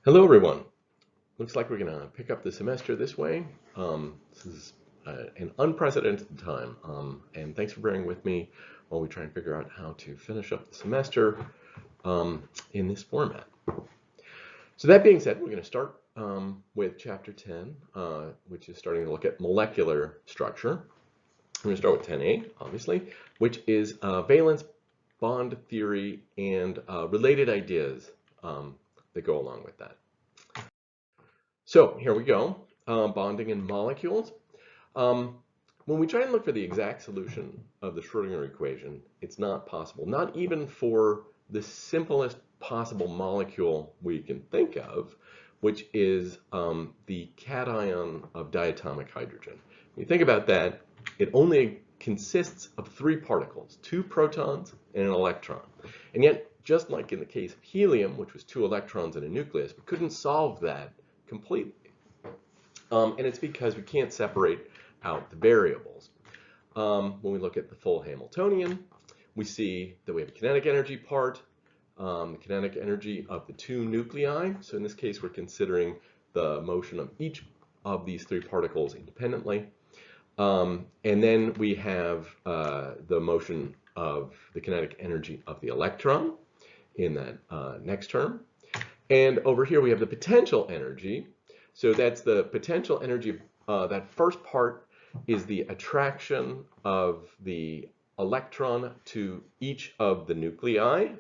Hello, everyone. Looks like we're going to pick up the semester this way. This is an unprecedented time, and thanks for bearing with me while we try and figure out how to finish up the semester in this format. So that being said, we're going to start with Chapter 10, which is starting to look at molecular structure. We're going to start with 10A, obviously, which is valence bond theory and related ideas that go along with that. So here we go, bonding in molecules. When we try and look for the exact solution of the Schrödinger equation, it's not possible, not even for the simplest possible molecule we can think of, which is the cation of diatomic hydrogen. When you think about that, it only consists of three particles, two protons and an electron. And yet, just like in the case of helium, which was two electrons and a nucleus, we couldn't solve that completely. And it's because we can't separate out the variables. When we look at the full Hamiltonian, we see that we have a kinetic energy part, the kinetic energy of the two nuclei. So in this case, we're considering the motion of each of these three particles independently. And then we have the motion of the kinetic energy of the electron in that next term. And over here we have the potential energy. So that's the potential energy. That first part is the attraction of the electron to each of the nuclei,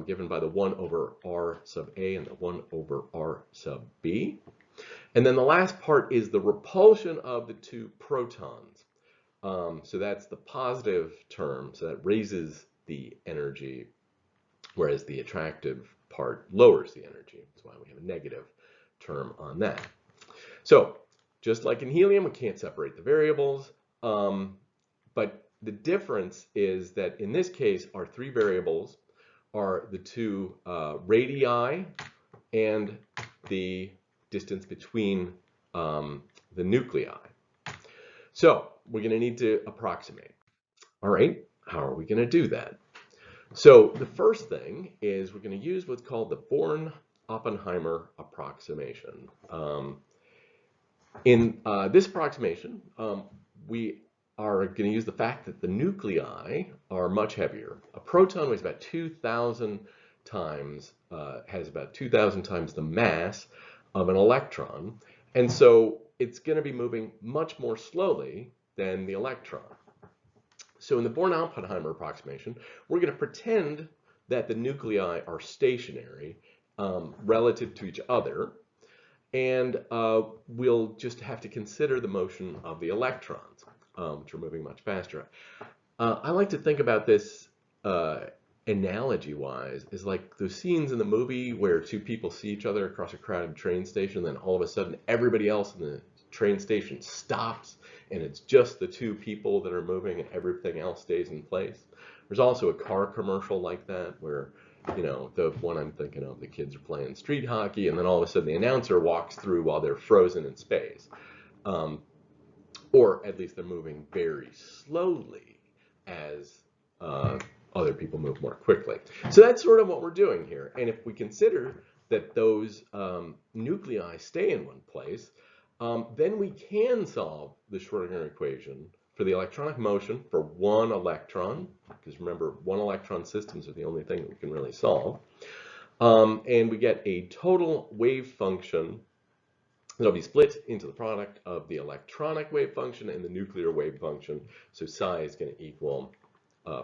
given by the 1 over r sub a and the 1 over r sub b. And then the last part is the repulsion of the two protons. So that's the positive term, so that raises the energy, whereas the attractive part lowers the energy. That's why we have a negative term on that. So just like in helium, we can't separate the variables, but the difference is that in this case, our three variables are the two radii and the distance between the nuclei. So we're going to need to approximate. All right, how are we going to do that? So the first thing is we're going to use what's called the Born-Oppenheimer approximation. In this approximation, we are going to use the fact that the nuclei are much heavier. A proton weighs about 2,000 times, has about 2,000 times the mass of an electron, and so it's going to be moving much more slowly than the electron. So in the Born-Oppenheimer approximation, we're going to pretend that the nuclei are stationary relative to each other, and we'll just have to consider the motion of the electrons, which are moving much faster. I like to think about this analogy-wise is like those scenes in the movie where two people see each other across a crowded train station, then all of a sudden everybody else in the train station stops, and it's just the two people that are moving and everything else stays in place. There's also a car commercial like that where, you know, the one I'm thinking of, the kids are playing street hockey, and then all of a sudden the announcer walks through while they're frozen in space. Or at least they're moving very slowly as other people move more quickly. So that's sort of what we're doing here. And if we consider that those nuclei stay in one place, then we can solve the Schrödinger equation for the electronic motion for one electron, because remember, one electron systems are the only thing that we can really solve. And we get a total wave function that'll be split into the product of the electronic wave function and the nuclear wave function. So psi is going to equal,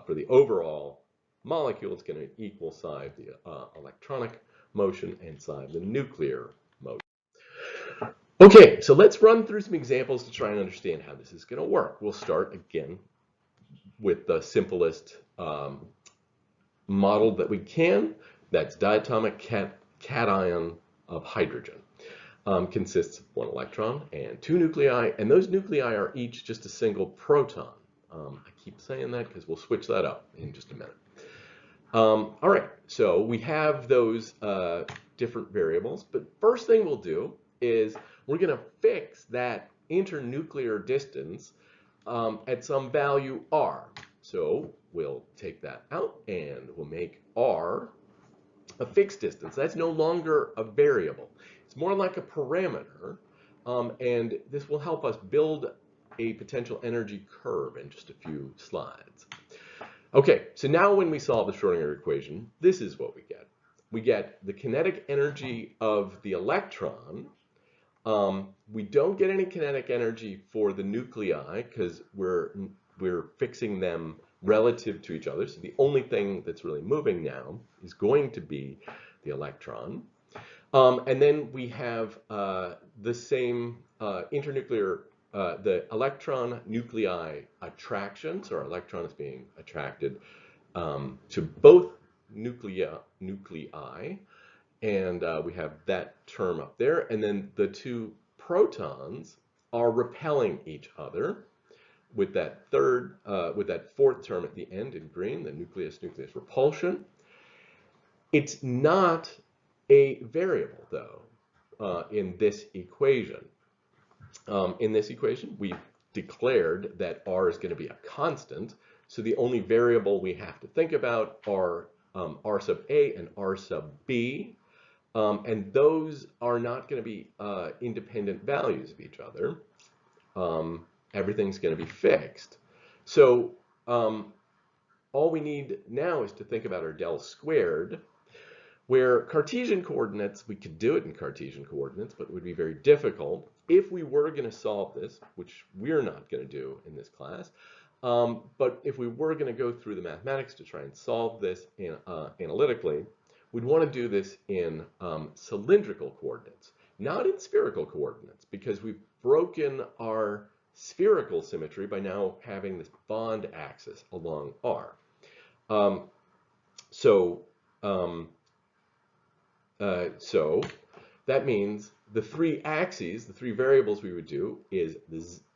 for the overall molecule, it's going to equal psi of the electronic motion and psi of the nuclear motion. Okay, so let's run through some examples to try and understand how this is going to work. We'll start again with the simplest model that we can. That's diatomic cation of hydrogen. Consists of one electron and two nuclei, and those nuclei are each just a single proton. I keep saying that because we'll switch that up in just a minute. All right, so we have those different variables, but first thing we'll do is we're going to fix that internuclear distance at some value r. So we'll take that out and we'll make r a fixed distance. That's no longer a variable. It's more like a parameter, and this will help us build a potential energy curve in just a few slides. Okay, so now when we solve the Schrodinger equation, this is what we get. We get the kinetic energy of the electron. We don't get any kinetic energy for the nuclei because we're fixing them relative to each other. So the only thing that's really moving now is going to be the electron. And then we have the same internuclear, the electron nuclei attraction. So our electron is being attracted to both nuclei. And we have that term up there. And then the two protons are repelling each other with that fourth term at the end in green, the nucleus-nucleus repulsion. It's not a variable, though, in this equation. In this equation, we've declared that R is going to be a constant. So the only variable we have to think about are R sub A and R sub B. And those are not going to be independent values of each other. Everything's going to be fixed. So all we need now is to think about our del squared, where Cartesian coordinates, we could do it in Cartesian coordinates, but it would be very difficult. If we were going to solve this, which we're not going to do in this class, but if we were going to go through the mathematics to try and solve this analytically, we'd want to do this in cylindrical coordinates, not in spherical coordinates, because we've broken our spherical symmetry by now having this bond axis along R. So that means the three axes, the three variables we would do is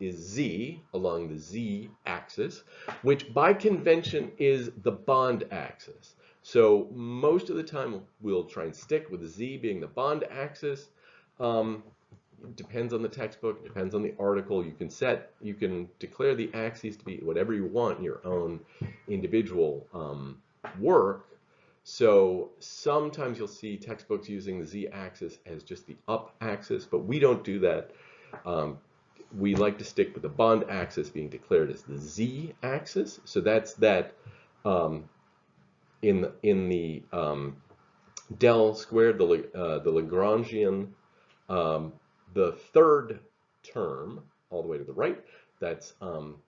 Z along the Z axis, which by convention is the bond axis. So most of the time we'll try and stick with Z being the bond axis. It depends on the textbook, depends on the article. You can declare the axes to be whatever you want in your own individual work. So sometimes you'll see textbooks using the Z-axis as just the up axis, but we don't do that. We like to stick with the bond axis being declared as the Z-axis. So that's that in the del squared, the Lagrangian, the third term all the way to the right, that's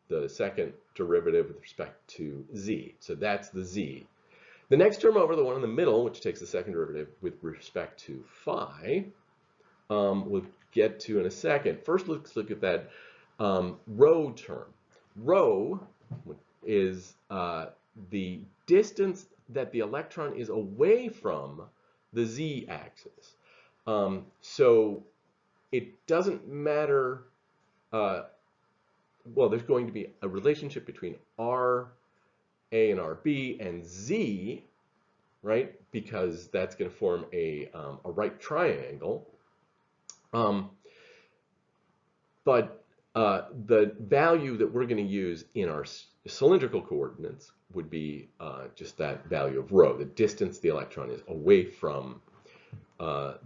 the second derivative with respect to Z. So that's the Z. The next term over, the one in the middle, which takes the second derivative with respect to phi, we'll get to in a second. First, let's look at that rho term. Rho is the distance that the electron is away from the Z-axis. So it doesn't matter, well, there's going to be a relationship between R, A and RB and Z, right? Because that's going to form a right triangle. But the value that we're going to use in our cylindrical coordinates would be just that value of rho, the distance the electron is away from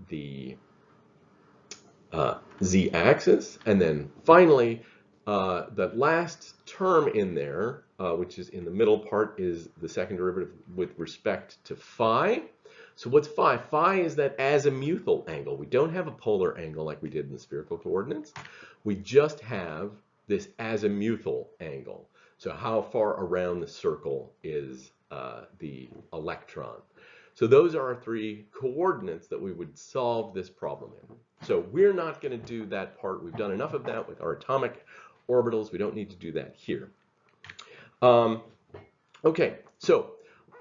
the Z-axis. And then finally, the last term in there, which is in the middle part, is the second derivative with respect to phi. So what's phi? Phi is that azimuthal angle. We don't have a polar angle like we did in the spherical coordinates. We just have this azimuthal angle. So how far around the circle is the electron? So those are our three coordinates that we would solve this problem in. So we're not going to do that part. We've done enough of that with our atomic orbitals. We don't need to do that here. Okay, so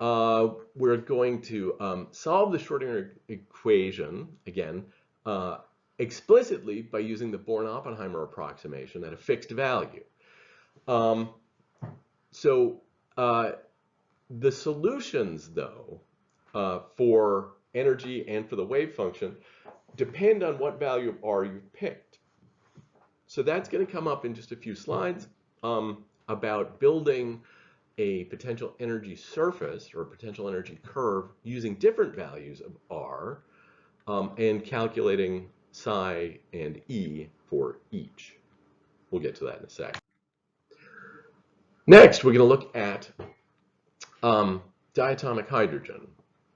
we're going to solve the Schrodinger equation, again, explicitly by using the Born-Oppenheimer approximation at a fixed value. So the solutions, though, for energy and for the wave function depend on what value of R you've picked. So that's going to come up in just a few slides about building a potential energy surface or potential energy curve using different values of R and calculating psi and E for each. We'll get to that in a sec. Next, we're going to look at diatomic hydrogen.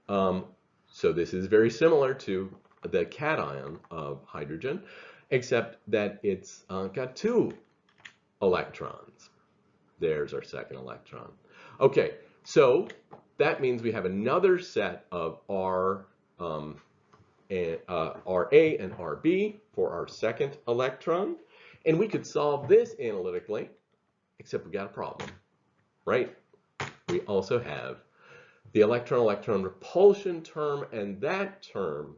So this is very similar to the cation of hydrogen, except that it's got 2 electrons. There's our second electron. Okay, so that means we have another set of RA and RB for our second electron. And we could solve this analytically, except we got a problem, right? We also have the electron-electron repulsion term, and that term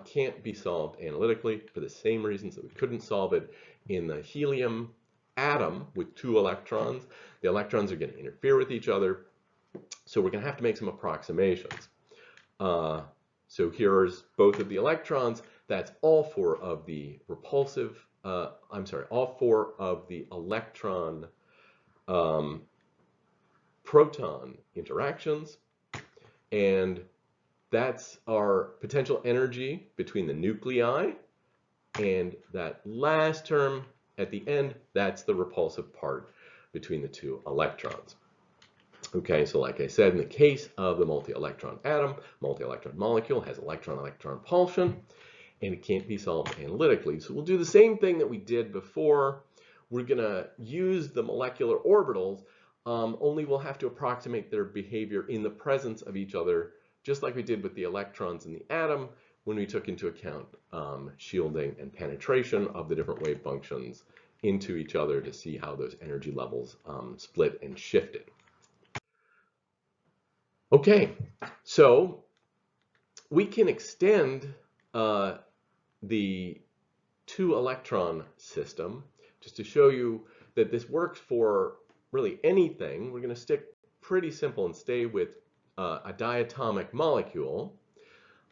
can't be solved analytically for the same reasons that we couldn't solve it in the helium atom with 2 electrons. The electrons are going to interfere with each other, so we're going to have to make some approximations. So here's both of the electrons. That's all 4 of the repulsive, all 4 of the electron proton interactions, and that's our potential energy between the nuclei, and that last term at the end, that's the repulsive part between the 2 electrons. Okay, so like I said, in the case of the multi-electron atom, multi-electron molecule has electron-electron repulsion, and it can't be solved analytically. So we'll do the same thing that we did before. We're going to use the molecular orbitals, only we'll have to approximate their behavior in the presence of each other, just like we did with the electrons in the atom when we took into account shielding and penetration of the different wave functions into each other to see how those energy levels split and shifted. Okay, so we can extend the 2-electron system just to show you that this works for really anything. We're going to stick pretty simple and stay with a diatomic molecule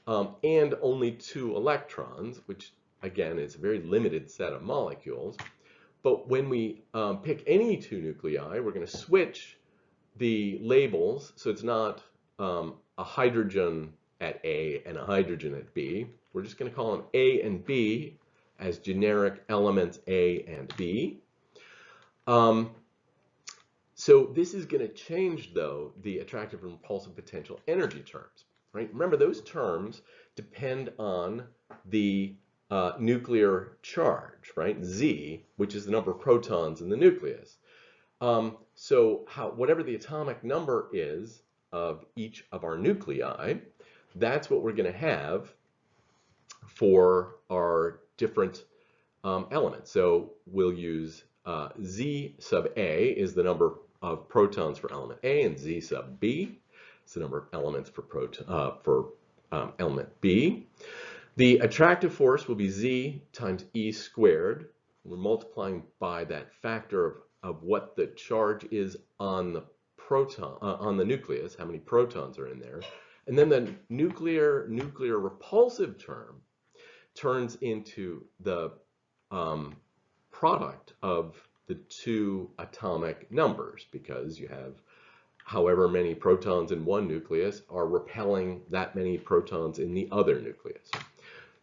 and only 2 electrons, which again is a very limited set of molecules. But when we pick any 2 nuclei, we're going to switch the labels, so it's not a hydrogen at A and a hydrogen at B. We're just going to call them A and B as generic elements A and B. So this is going to change, though, the attractive and repulsive potential energy terms, right? Remember, those terms depend on the nuclear charge, right? Z, which is the number of protons in the nucleus. So whatever the atomic number is of each of our nuclei, that's what we're going to have for our different elements. So we'll use Z sub A is the number of protons for element A, and Z sub B is the number of elements for element B. The attractive force will be Z times E squared. We're multiplying by that factor of what the charge is on the on the nucleus, how many protons are in there. And then the nuclear repulsive term turns into the product of the 2 atomic numbers, because you have however many protons in one nucleus are repelling that many protons in the other nucleus.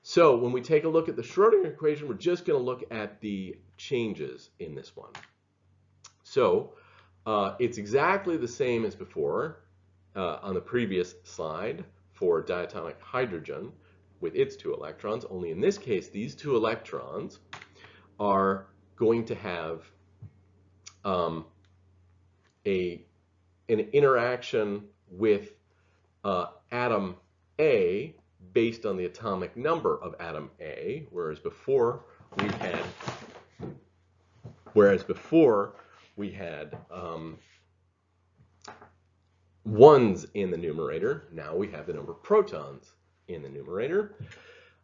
So when we take a look at the Schrödinger equation, we're just going to look at the changes in this one. So it's exactly the same as before on the previous slide for diatomic hydrogen with its 2 electrons, only in this case these 2 electrons are going to have an interaction with atom A based on the atomic number of atom A, whereas before we had ones in the numerator. Now we have the number of protons in the numerator.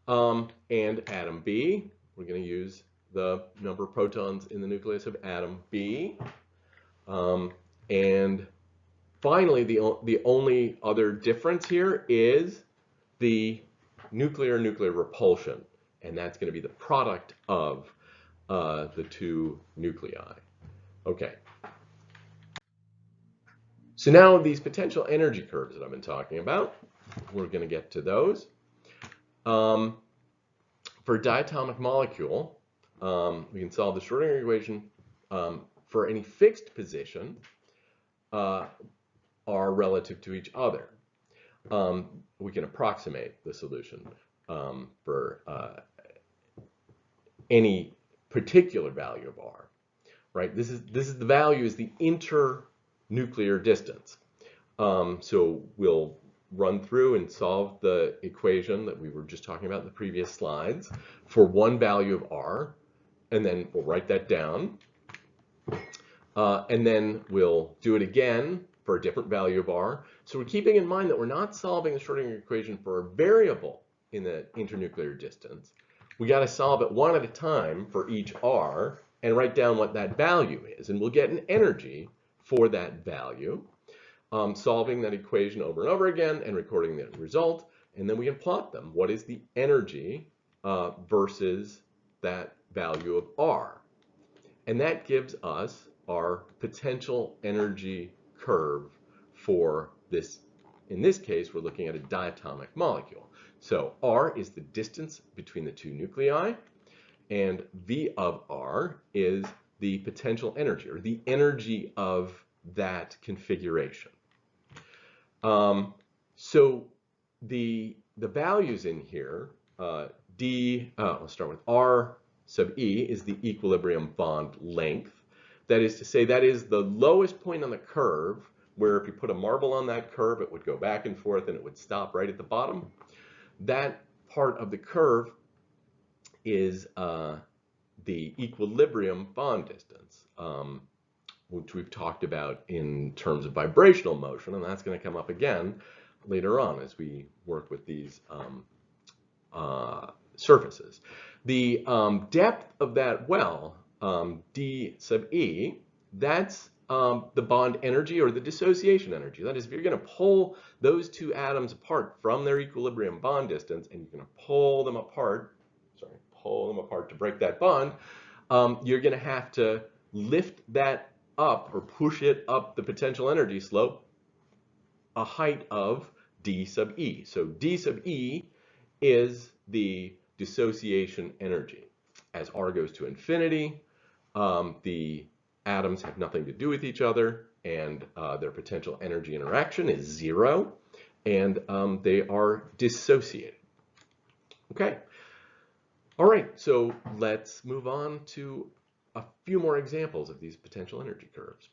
And atom B, we're going to use the number of protons in the nucleus of atom B. And finally, the only other difference here is the nuclear repulsion, and that's going to be the product of the 2 nuclei. Okay. So now these potential energy curves that I've been talking about, we're going to get to those. For a diatomic molecule, we can solve the Schrödinger equation for any fixed position are relative to each other. We can approximate the solution for any particular value of R, right? This is the value is the internuclear distance. So we'll run through and solve the equation that we were just talking about in the previous slides for one value of R, and then we'll write that down. And then we'll do it again for a different value of R. So we're keeping in mind that we're not solving the Schrödinger equation for a variable in the internuclear distance. We got to solve it one at a time for each R and write down what that value is. And we'll get an energy for that value, solving that equation over and over again and recording the result. And then we can plot them. What is the energy versus that value of R? And that gives us our potential energy curve for this. In this case, we're looking at a diatomic molecule. So R is the distance between the two nuclei, and V of R is the potential energy, or the energy of that configuration. So the values in here, let's start with R sub E is the equilibrium bond length. That is to say, that is the lowest point on the curve, where if you put a marble on that curve, it would go back and forth and it would stop right at the bottom. That part of the curve is the equilibrium bond distance, which we've talked about in terms of vibrational motion, and that's going to come up again later on as we work with these surfaces. The depth of that well, d sub E, that's the bond energy or the dissociation energy. That is, if you're going to pull those two atoms apart from their equilibrium bond distance, and you're going to pull them apart to break that bond, you're going to have to lift that up or push it up the potential energy slope a height of d sub E. So d sub E is the dissociation energy. As R goes to infinity, the atoms have nothing to do with each other, and their potential energy interaction is 0, and they are dissociated. Okay. All right, so let's move on to a few more examples of these potential energy curves.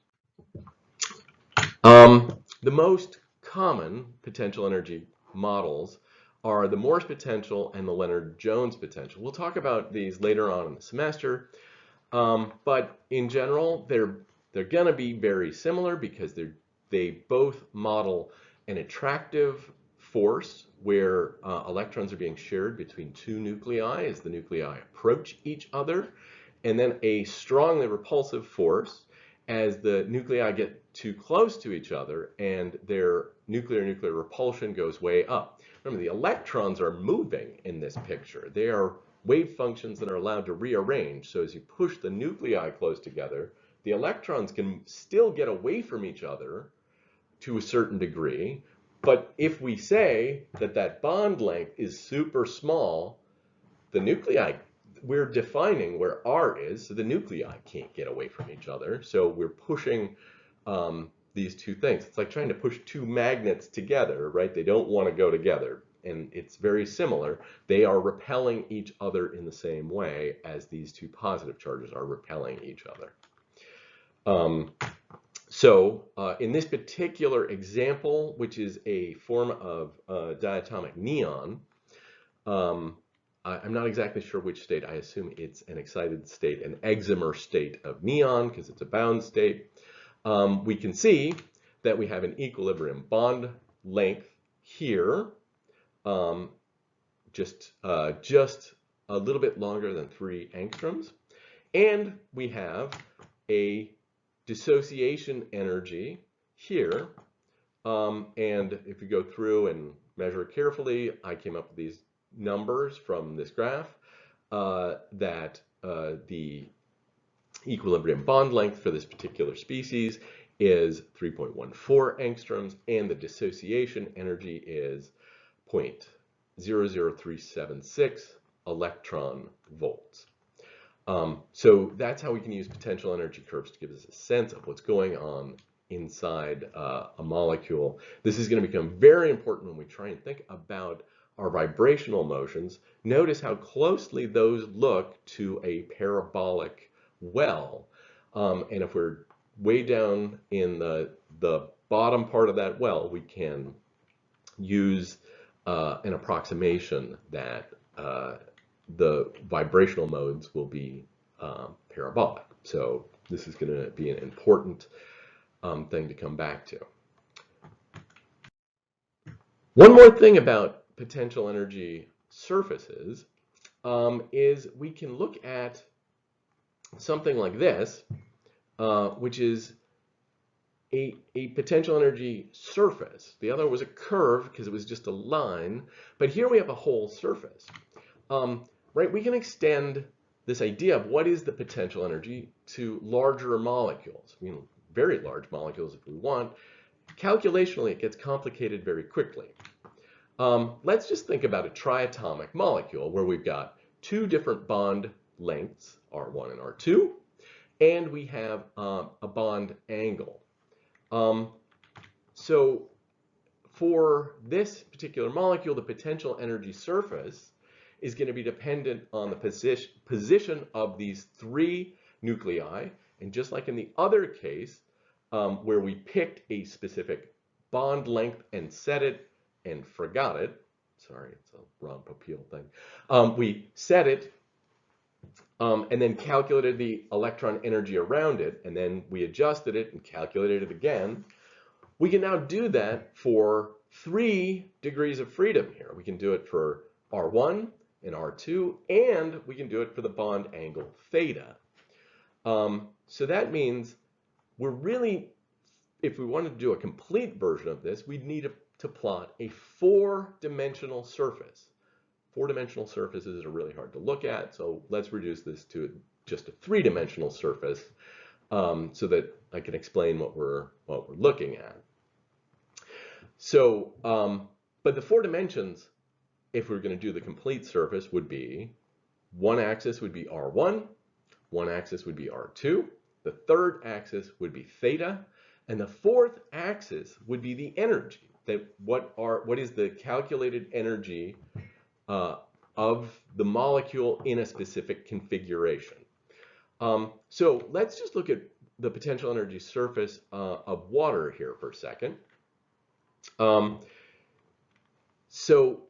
The most common potential energy models are the Morse potential and the Leonard-Jones potential. We'll talk about these later on in the semester, but in general, they're going to be very similar because they both model an attractive force where electrons are being shared between two nuclei as the nuclei approach each other, and then a strongly repulsive force as the nuclei get too close to each other and their nuclear repulsion goes way up. Remember, the electrons are moving in this picture. They are wave functions that are allowed to rearrange. So as you push the nuclei close together, the electrons can still get away from each other to a certain degree. But if we say that that bond length is super small, the nuclei, we're defining where R is, so the nuclei can't get away from each other. So we're pushing these two things. It's like trying to push two magnets together, right? They don't want to go together. And it's very similar. They are repelling each other in the same way as these two positive charges are repelling each other. In this particular example, which is a form of diatomic neon, I'm not exactly sure which state. I assume it's an excited state, an excimer state of neon, because it's a bound state. We can see that we have an equilibrium bond length here, just a little bit longer than 3 angstroms. And we have a dissociation energy here. And if we go through and measure carefully, I came up with these numbers from this graph that the equilibrium bond length for this particular species is 3.14 angstroms, and the dissociation energy is 0.00376 electron volts. So that's how we can use potential energy curves to give us a sense of what's going on inside a molecule. This is going to become very important when we try and think about our vibrational motions. Notice how closely those look to a parabolic well. And if we're way down in the bottom part of that well, we can use an approximation that the vibrational modes will be parabolic. So this is going to be an important thing to come back to. One more thing about potential energy surfaces is we can look at something like this, which is a potential energy surface. The other was a curve because it was just a line, but here we have a whole surface. Right? We can extend this idea of what is the potential energy to larger molecules, very large molecules if we want. Calculationally, it gets complicated very quickly. Let's just think about a triatomic molecule where we've got two different bond lengths, R1 and R2, and we have a bond angle. So for this particular molecule, the potential energy surface is going to be dependent on the position of these three nuclei. And just like in the other case, where we picked a specific bond length and set it and forgot it, sorry, it's a Ron Popeil thing, we set it and then calculated the electron energy around it, and then we adjusted it and calculated it again. We can now do that for 3 degrees of freedom here. We can do it for R1 and R2, and we can do it for the bond angle theta. So that means we're really, if we wanted to do a complete version of this, we'd need to plot a 4-dimensional surface. 4-dimensional surfaces are really hard to look at, so let's reduce this to just a 3-dimensional surface so that I can explain what we're looking at. So, but the 4 dimensions, if we're going to do the complete surface, would be one axis would be R1, one axis would be R2, the third axis would be theta, and the fourth axis would be the energy. What is the calculated energy of the molecule in a specific configuration? So let's just look at the potential energy surface of water here for a second. So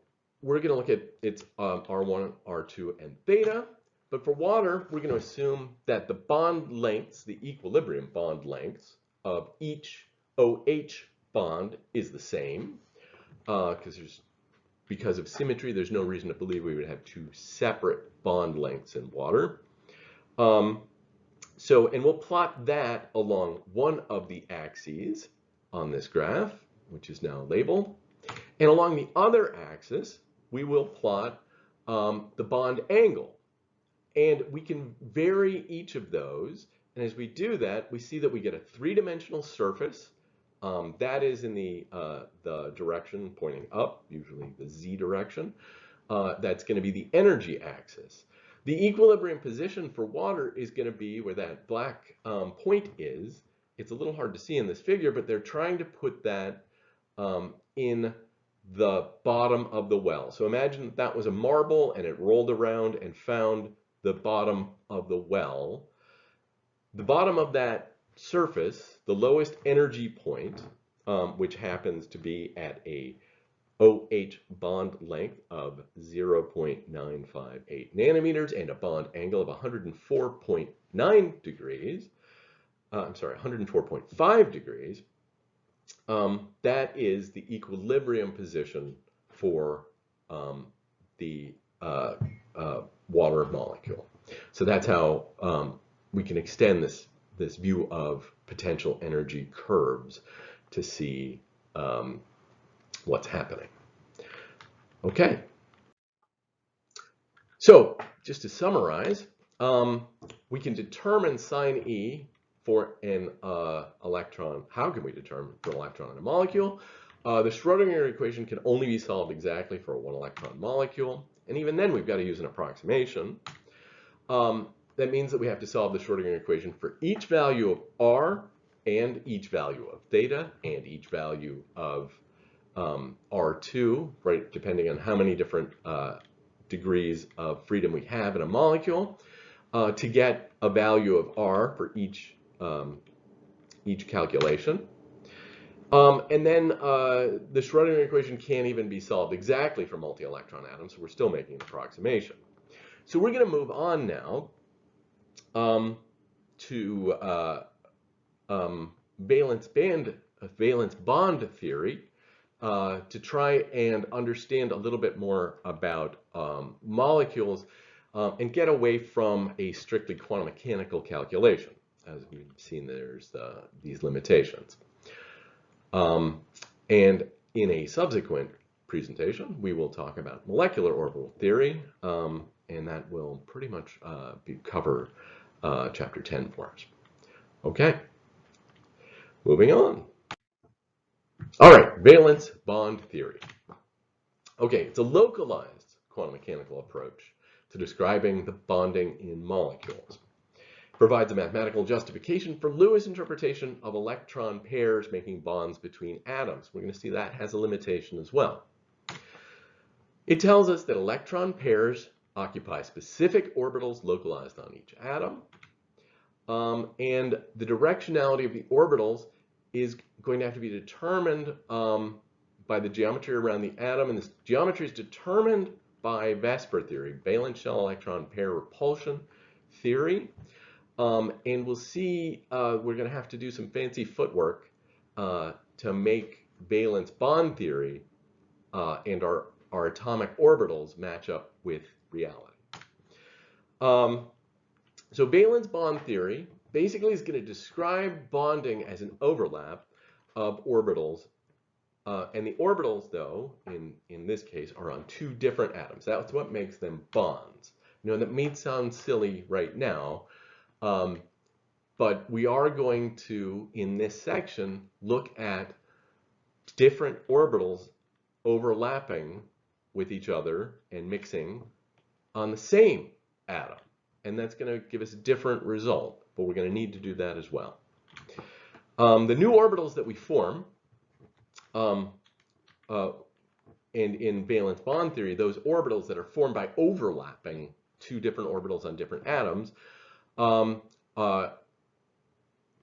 we're going to look at its R1, R2, and theta. But for water, we're going to assume that the bond lengths, the equilibrium bond lengths of each OH bond is the same. Because of symmetry, there's no reason to believe we would have 2 separate bond lengths in water. And we'll plot that along one of the axes on this graph, which is now labeled. And along the other axis, we will plot the bond angle. And we can vary each of those. And as we do that, we see that we get a 3-dimensional surface. That is in the direction pointing up, usually the z direction. That's going to be the energy axis. The equilibrium position for water is going to be where that black point is. It's a little hard to see in this figure, but they're trying to put that in the bottom of the well. So imagine that was a marble and it rolled around and found the bottom of the well. The bottom of that surface, the lowest energy point, which happens to be at a OH bond length of 0.958 nanometers and a bond angle of 104.9 degrees, 104.5 degrees, that is the equilibrium position for the water molecule. So that's how we can extend this view of potential energy curves to see what's happening. Okay. So just to summarize, we can determine sine E for an electron? How can we determine for an electron in a molecule? The Schrodinger equation can only be solved exactly for a one electron molecule, and even then we've got to use an approximation. That means that we have to solve the Schrodinger equation for each value of R and each value of theta and each value of R2, right, depending on how many different degrees of freedom we have in a molecule, to get a value of R for each calculation. And then the Schrodinger equation can't even be solved exactly for multi-electron atoms, so we're still making an approximation. So we're going to move on now to valence bond theory to try and understand a little bit more about molecules and get away from a strictly quantum mechanical calculation. As we've seen, there's these limitations. And in a subsequent presentation, we will talk about molecular orbital theory, and that will pretty much cover chapter 10 for us. Okay, moving on. All right, valence bond theory. Okay, it's a localized quantum mechanical approach to describing the bonding in molecules. It provides a mathematical justification for Lewis' interpretation of electron pairs making bonds between atoms. We're going to see that has a limitation as well. It tells us that electron pairs occupy specific orbitals localized on each atom, and the directionality of the orbitals is going to have to be determined by the geometry around the atom, and this geometry is determined by VSEPR theory, valence shell electron pair repulsion theory. And we'll see we're going to have to do some fancy footwork to make valence bond theory and our atomic orbitals match up with reality. So valence bond theory basically is going to describe bonding as an overlap of orbitals. And the orbitals, though, in this case, are on two different atoms. That's what makes them bonds. You know, that may sound silly right now, but we are going to, in this section, look at different orbitals overlapping with each other and mixing on the same atom. And that's going to give us a different result, but we're going to need to do that as well. The new orbitals that we form, and in valence bond theory, those orbitals that are formed by overlapping two different orbitals on different atoms are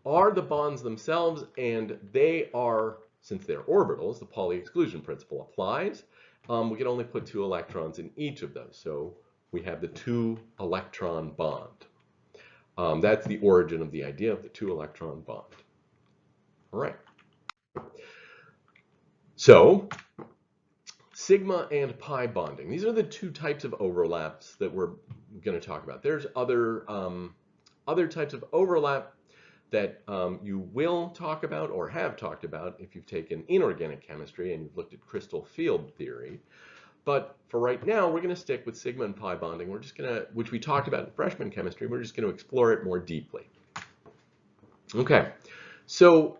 the bonds themselves, and they are, since they're orbitals, the Pauli exclusion principle applies. We can only put 2 electrons in each of those, so we have the 2-electron bond. That's the origin of the idea of the 2-electron bond. All right. So, sigma and pi bonding. These are the 2 types of overlaps that we're going to talk about. There's other types of overlap that you will talk about or have talked about if you've taken inorganic chemistry and you've looked at crystal field theory. But for right now, we're going to stick with sigma and pi bonding. We're just going to, which we talked about in freshman chemistry, we're just going to explore it more deeply. Okay, so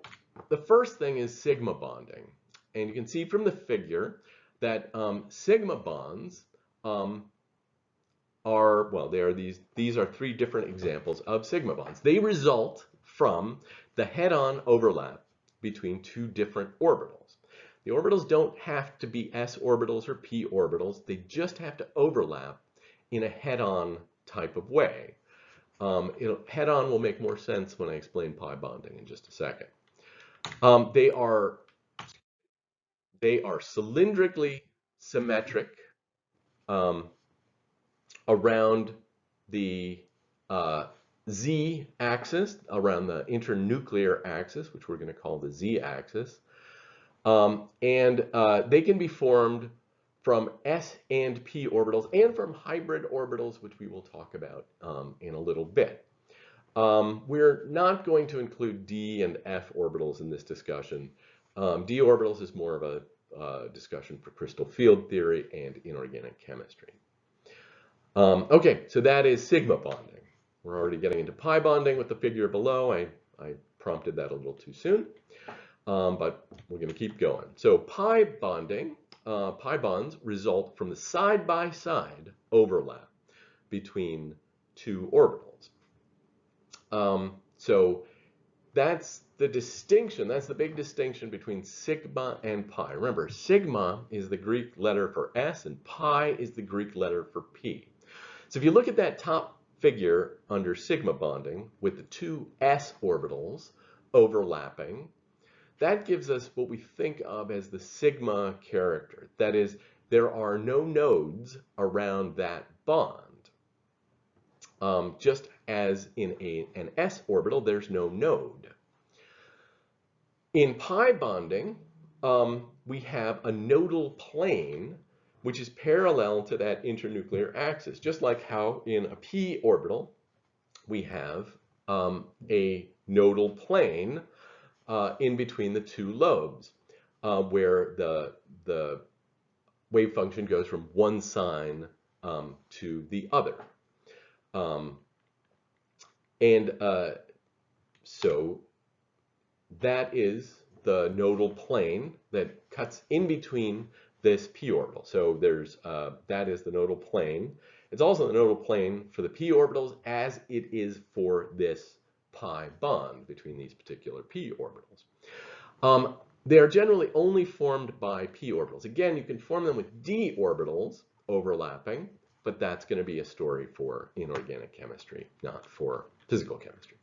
the first thing is sigma bonding. And you can see from the figure that sigma bonds are, well, these are 3 different examples of sigma bonds. They result from the head-on overlap between 2 different orbitals. The orbitals don't have to be s orbitals or p orbitals. They just have to overlap in a head-on type of way. Head-on will make more sense when I explain pi bonding in just a second. They are cylindrically symmetric around the z-axis, around the internuclear axis, which we're going to call the z-axis. And they can be formed from s and p orbitals and from hybrid orbitals, which we will talk about in a little bit. We're not going to include d and f orbitals in this discussion. D orbitals is more of a discussion for crystal field theory and inorganic chemistry. Okay, so that is sigma bonding. We're already getting into pi bonding with the figure below. I I prompted that a little too soon, but we're going to keep going. So pi bonding, pi bonds result from the side-by-side overlap between two orbitals. So that's the distinction, that's the big distinction between sigma and pi. Remember, sigma is the Greek letter for S and pi is the Greek letter for P. So if you look at that top figure under sigma bonding with the two S orbitals overlapping, that gives us what we think of as the sigma character. That is, there are no nodes around that bond. Just as in an S orbital, there's no node. In pi bonding, we have a nodal plane which is parallel to that internuclear axis, just like how in a p orbital we have a nodal plane in between the two lobes, where the wave function goes from one sign to the other. So that is the nodal plane that cuts in between this p orbital. So there's that is the nodal plane. It's also the nodal plane for the p orbitals as it is for this pi bond between these particular p orbitals. They are generally only formed by p orbitals. Again, you can form them with d orbitals overlapping, but that's going to be a story for inorganic chemistry, not for physical chemistry.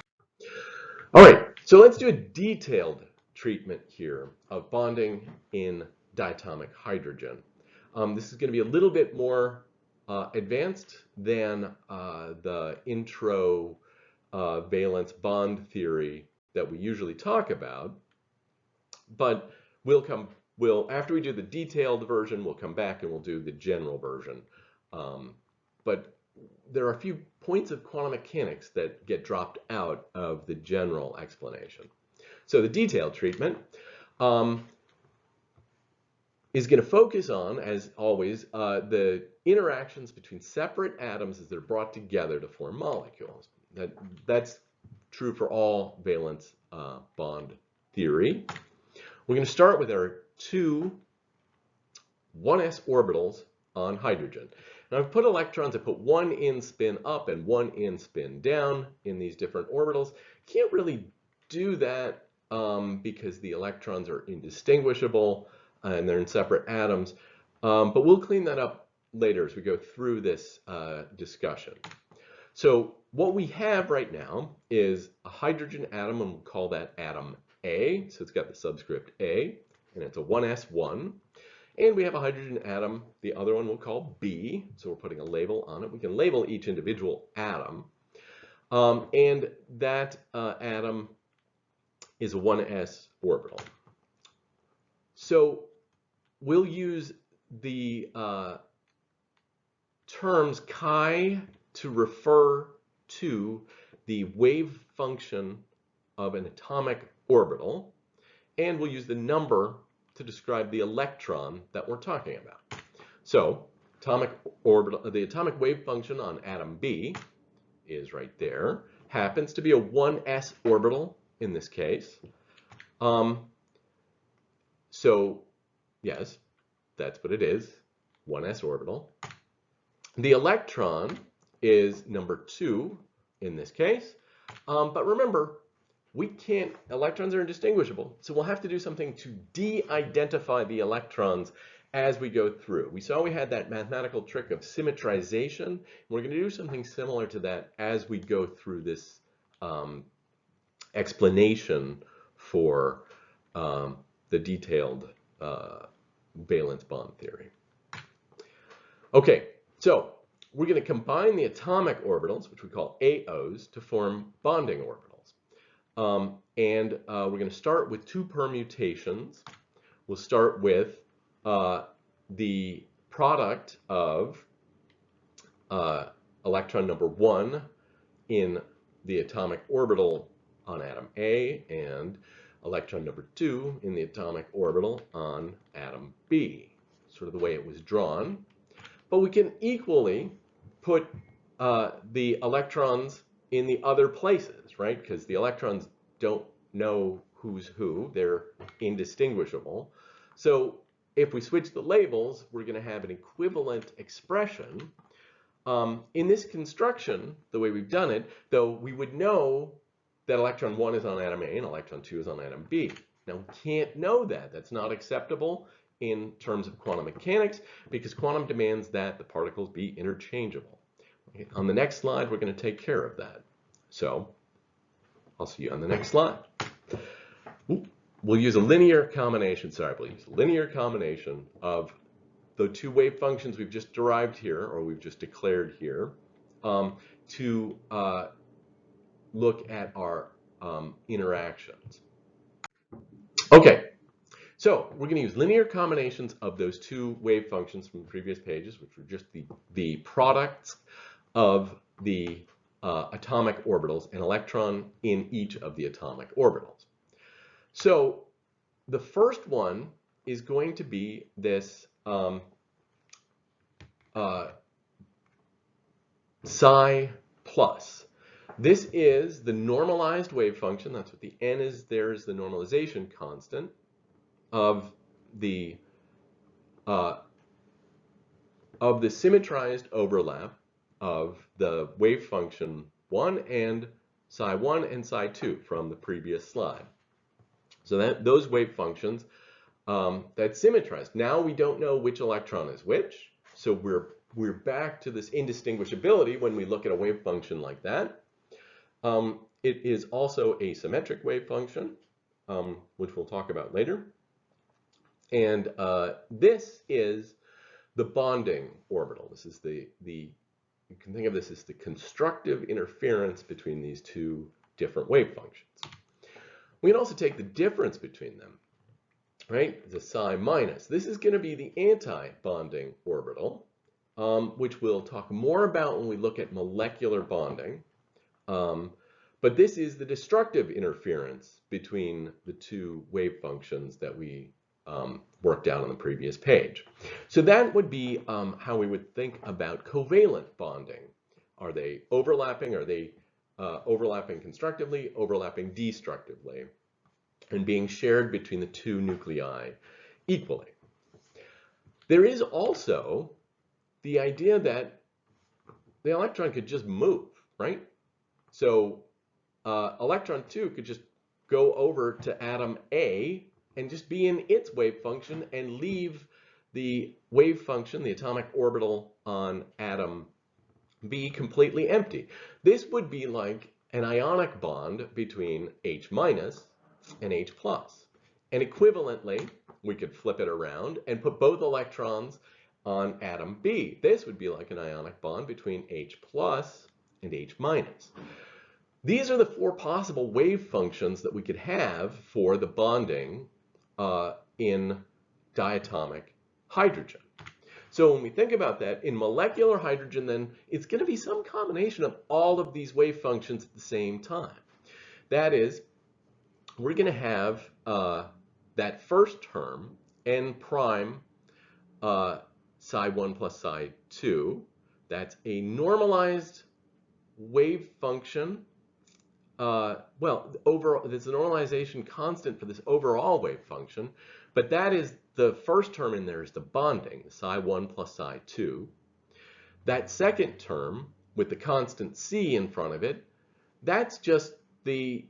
All right, so let's do a detailed treatment here of bonding in diatomic hydrogen. This is going to be a little bit more advanced than the intro valence bond theory that we usually talk about, but after we do the detailed version, we'll come back and we'll do the general version. But there are a few points of quantum mechanics that get dropped out of the general explanation. So the detailed treatment is going to focus on, as always, the interactions between separate atoms as they're brought together to form molecules. That's true for all valence bond theory. We're going to start with our two 1s orbitals on hydrogen. Now I've put electrons, I put one in spin up and one in spin down in these different orbitals. Can't really do that because the electrons are indistinguishable and they're in separate atoms. But we'll clean that up later as we go through this discussion. So what we have right now is a hydrogen atom, and we'll call that atom A. So it's got the subscript A, and it's a 1s1. And we have a hydrogen atom, the other one we'll call B, so we're putting a label on it. We can label each individual atom. And that atom is a 1s orbital. So we'll use the terms chi to refer to the wave function of an atomic orbital, and we'll use the number to describe the electron that we're talking about. So the atomic wave function on atom B is right there. Happens to be a 1s orbital in this case. So yes, that's what it is, 1s orbital. The electron is number 2 in this case. But remember, electrons are indistinguishable, so we'll have to do something to de-identify the electrons as we go through. We saw we had that mathematical trick of symmetrization. We're going to do something similar to that as we go through this explanation for the detailed valence bond theory. Okay, so we're going to combine the atomic orbitals, which we call AOs, to form bonding orbitals. We're going to start with two permutations. We'll start with the product of electron number 1 in the atomic orbital on atom A and electron number 2 in the atomic orbital on atom B, sort of the way it was drawn. But we can equally put the electrons in the other places, right? Because the electrons don't know who's who. They're indistinguishable. So if we switch the labels, we're going to have an equivalent expression. In this construction, the way we've done it, though, we would know that electron 1 is on atom A and electron 2 is on atom B. Now, we can't know that. That's not acceptable in terms of quantum mechanics because quantum demands that the particles be interchangeable. Okay, on the next slide, we're going to take care of that. So I'll see you on the next slide. We'll use a linear combination. We'll use a linear combination of the two wave functions we've just derived here, or we've just declared here, to look at our interactions. Okay, so we're going to use linear combinations of those two wave functions from the previous pages, which were just the products of the atomic orbitals, an electron in each of the atomic orbitals. So the first one is going to be this psi plus. This is the normalized wave function. That's what the n is. There is the normalization constant of the symmetrized overlap of the wave function 1 and psi 1 and psi 2 from the previous slide. So those wave functions that's symmetrized. Now we don't know which electron is which, so we're back to this indistinguishability when we look at a wave function like that. It is also a symmetric wave function, which we'll talk about later. And this is the bonding orbital. This is you can think of this as the constructive interference between these two different wave functions. We can also take the difference between them, right? The psi minus. This is going to be the anti-bonding orbital, which we'll talk more about when we look at molecular bonding. But this is the destructive interference between the two wave functions that we worked out on the previous page. So that would be how we would think about covalent bonding. Are they overlapping? Are they overlapping constructively, overlapping destructively, and being shared between the two nuclei equally? There is also the idea that the electron could just move, right? So electron 2 could just go over to atom A and just be in its wave function and leave the wave function, the atomic orbital on atom B, completely empty. This would be like an ionic bond between H minus and H plus. And equivalently, we could flip it around and put both electrons on atom B. This would be like an ionic bond between H plus and H minus. These are the four possible wave functions that we could have for the bonding in diatomic hydrogen. So when we think about that, in molecular hydrogen, then it's going to be some combination of all of these wave functions at the same time. That is, we're going to have that first term, n prime psi 1 plus psi 2. That's a normalized wave function. Overall, there's a normalization constant for this overall wave function, but that is the first term in there is the bonding, the psi 1 plus psi 2. That second term with the constant c in front of it, that's just the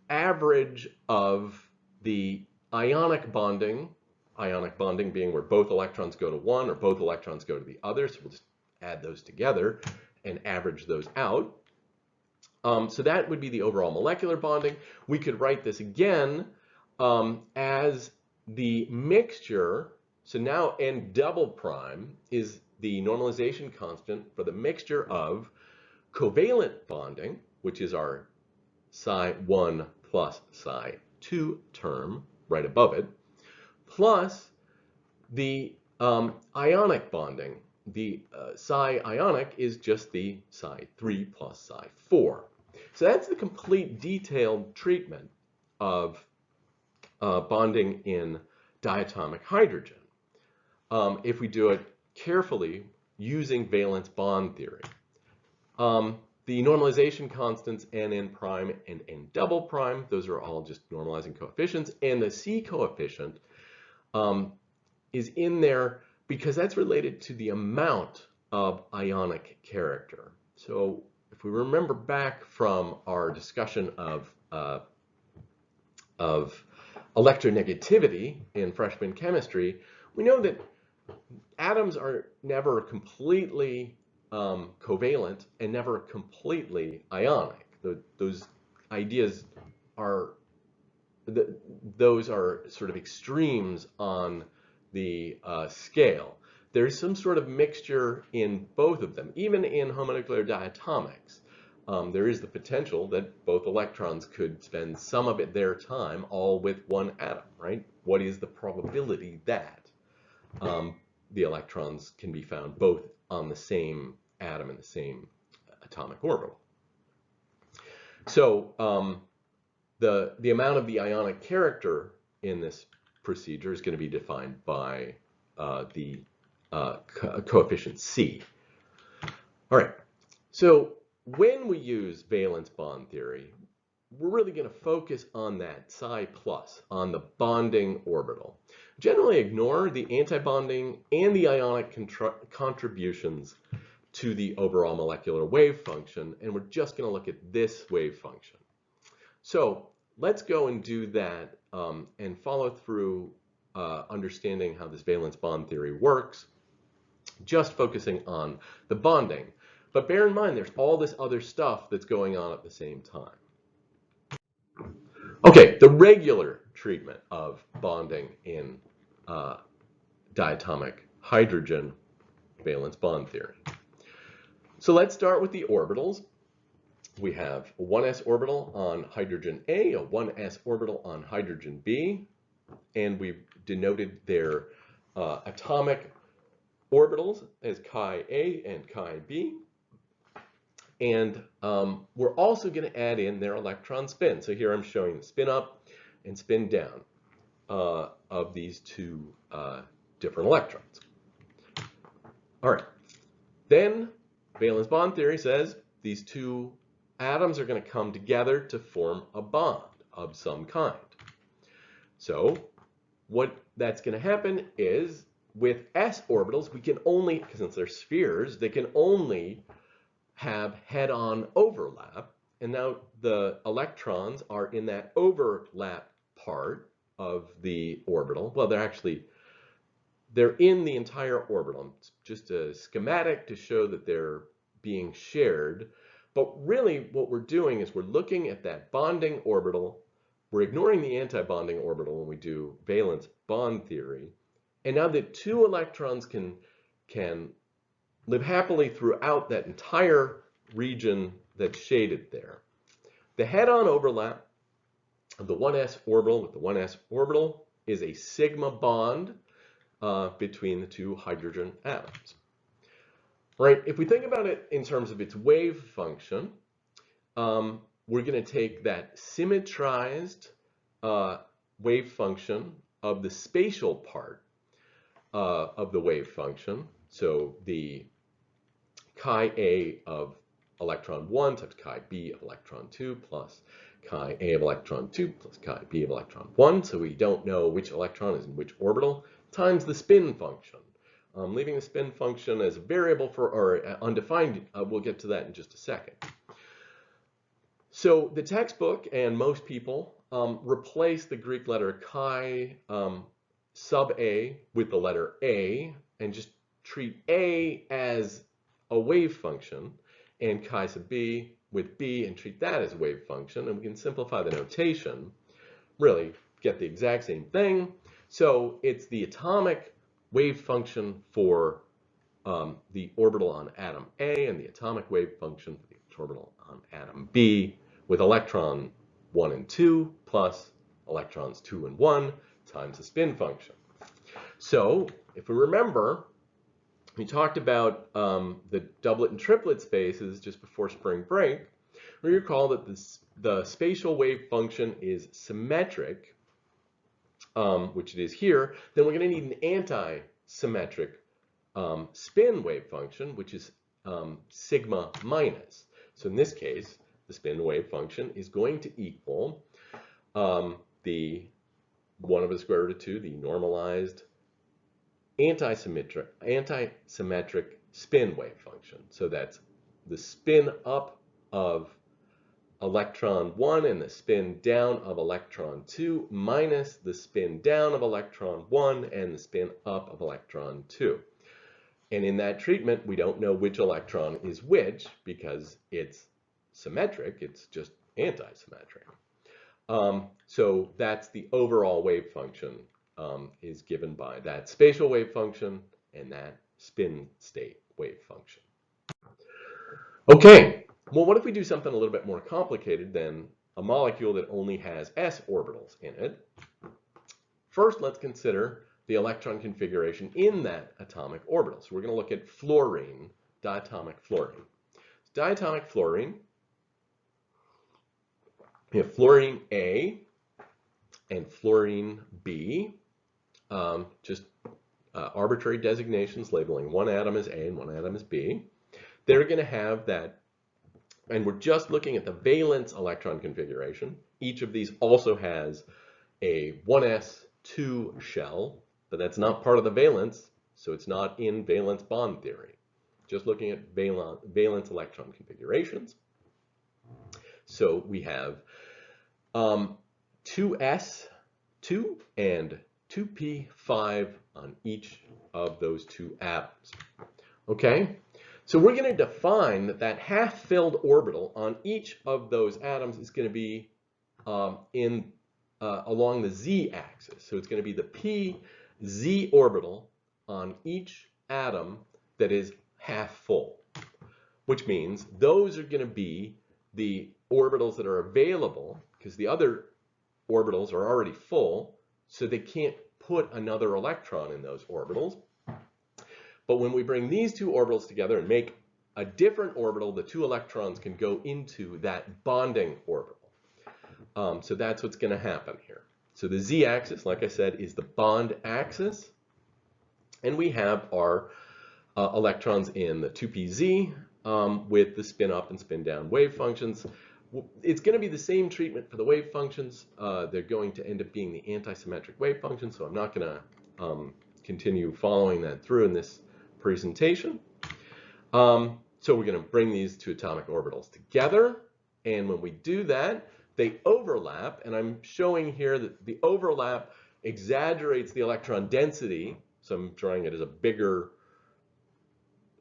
average of the ionic bonding being where both electrons go to one or both electrons go to the other, so we'll just add those together and average those out. So that would be the overall molecular bonding. We could write this again as the mixture. So now n double prime is the normalization constant for the mixture of covalent bonding, which is our psi 1 plus psi 2 term right above it, plus the ionic bonding. The psi ionic is just the psi 3 plus psi 4. So that's the complete detailed treatment of bonding in diatomic hydrogen. If we do it carefully using valence bond theory. the normalization constants nn prime and n double prime, those are all just normalizing coefficients, and the C coefficient is in there because that's related to the amount of ionic character. So if we remember back from our discussion of electronegativity in freshman chemistry, we know that atoms are never completely covalent and never completely ionic. Those ideas are those are sort of extremes on the scale. There's some sort of mixture in both of them. Even in homonuclear diatomics, there is the potential that both electrons could spend some of their time all with one atom, right? What is the probability that the electrons can be found both on the same atom in the same atomic orbital? So the amount of the ionic character in this procedure is going to be defined by the coefficient C. All right, so when we use valence bond theory, we're really going to focus on that psi plus, on the bonding orbital. Generally ignore the antibonding and the ionic contributions to the overall molecular wave function, and we're just going to look at this wave function. So let's go and do that and follow through understanding how this valence bond theory works, just focusing on the bonding. But bear in mind, there's all this other stuff that's going on at the same time. Okay, the regular treatment of bonding in diatomic hydrogen valence bond theory. So let's start with the orbitals. We have a 1s orbital on hydrogen A, a 1s orbital on hydrogen B, and we've denoted their atomic orbitals as chi A and chi B. And we're also going to add in their electron spin. So here I'm showing the spin up and spin down of these two different electrons. All right. Then valence bond theory says these two atoms are going to come together to form a bond of some kind. So what that's going to happen is with s orbitals, we can only, since they're spheres, they can only have head-on overlap, and now the electrons are in that overlap part of the orbital. Well, they're in the entire orbital. It's just a schematic to show that they're being shared, but really what we're doing is we're looking at that bonding orbital. We're ignoring the anti-bonding orbital when we do valence bond theory, and now that two electrons can live happily throughout that entire region that's shaded there. The head-on overlap of the 1s orbital with the 1s orbital is a sigma bond between the two hydrogen atoms. Right? If we think about it in terms of its wave function, we're going to take that symmetrized wave function of the spatial part of the wave function. So the chi A of electron 1 times chi B of electron 2 plus chi A of electron 2 plus chi B of electron 1. So we don't know which electron is in which orbital, times the spin function. Leaving the spin function as a variable or undefined, we'll get to that in just a second. So the textbook and most people replace the Greek letter chi sub A with the letter A and just treat A as a wave function and chi sub B with B and treat that as a wave function, and we can simplify the notation, really get the exact same thing. So it's the atomic wave function for the orbital on atom A and the atomic wave function for the orbital on atom B with electron 1 and 2 plus electrons 2 and 1 times the spin function. So if we remember, we talked about the doublet and triplet spaces just before spring break. We recall that the spatial wave function is symmetric, which it is here. Then we're going to need an anti-symmetric spin wave function, which is sigma minus. So in this case, the spin wave function is going to equal the 1 over the square root of 2, the normalized antisymmetric spin wave function. So that's the spin up of electron 1 and the spin down of electron 2 minus the spin down of electron 1 and the spin up of electron 2. And in that treatment, we don't know which electron is which because it's symmetric, it's just antisymmetric. So that's the overall wave function is given by that spatial wave function and that spin state wave function. Okay, well, what if we do something a little bit more complicated than a molecule that only has s orbitals in it? First, let's consider the electron configuration in that atomic orbital. So we're going to look at fluorine, diatomic fluorine. Diatomic fluorine, we have fluorine A and fluorine B, just arbitrary designations labeling one atom as A and one atom as B. They're going to have that, and we're just looking at the valence electron configuration. Each of these also has a 1s2 shell, but that's not part of the valence, so it's not in valence bond theory. Just looking at valence electron configurations. So we have 2s2 and 2p5 on each of those two atoms. Okay, so we're going to define that that half-filled orbital on each of those atoms is going to be along the z-axis. So it's going to be the pz orbital on each atom that is half full, which means those are going to be the orbitals that are available because the other orbitals are already full, so they can't put another electron in those orbitals. But when we bring these two orbitals together and make a different orbital, the two electrons can go into that bonding orbital. So that's what's going to happen here. So the z-axis, like I said, is the bond axis. And we have our electrons in the 2pz with the spin up and spin down wave functions. It's going to be the same treatment for the wave functions. They're going to end up being the antisymmetric wave functions, so I'm not going to continue following that through in this presentation. So we're going to bring these two atomic orbitals together, and when we do that, they overlap, and I'm showing here that the overlap exaggerates the electron density, so I'm drawing it as a bigger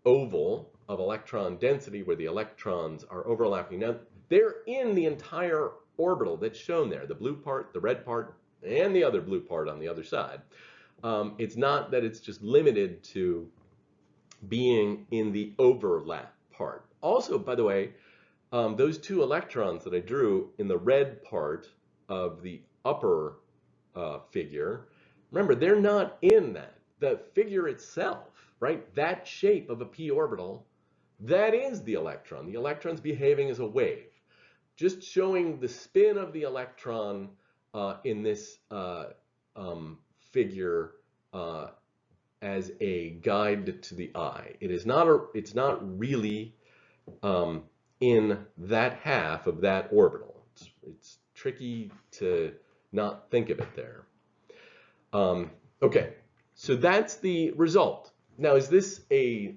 oval of electron density where the electrons are overlapping. Now, they're in the entire orbital that's shown there, the blue part, the red part, and the other blue part on the other side. It's not that it's just limited to being in the overlap part. Also, by the way, those two electrons that I drew in the red part of the upper figure, remember, they're not in that. The figure itself, right, that shape of a p orbital, that is the electron. The electron's behaving as a wave. Just showing the spin of the electron in this figure as a guide to the eye. It's not really in that half of that orbital. It's tricky to not think of it there. Okay, so that's the result. Now, is this a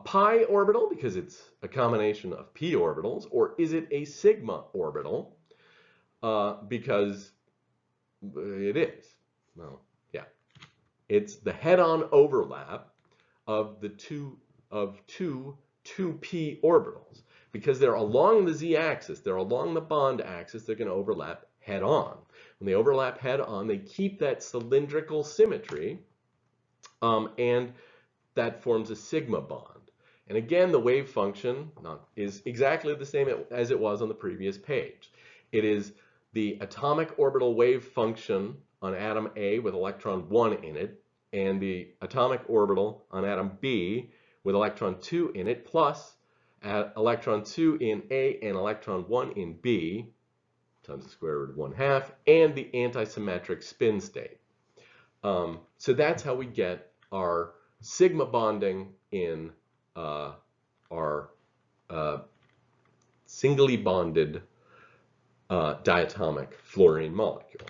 pi orbital because it's a combination of p orbitals, or is it a sigma orbital because it is? Well, yeah. It's the head-on overlap of the two 2p orbitals. Because they're along the z-axis, they're along the bond axis, they're going to overlap head-on. When they overlap head-on, they keep that cylindrical symmetry, and that forms a sigma bond. And again, the wave function is exactly the same as it was on the previous page. It is the atomic orbital wave function on atom A with electron 1 in it, and the atomic orbital on atom B with electron 2 in it, plus electron 2 in A and electron 1 in B, times the square root of 1/2, and the antisymmetric spin state. So that's how we get our sigma bonding in our singly bonded diatomic fluorine molecule.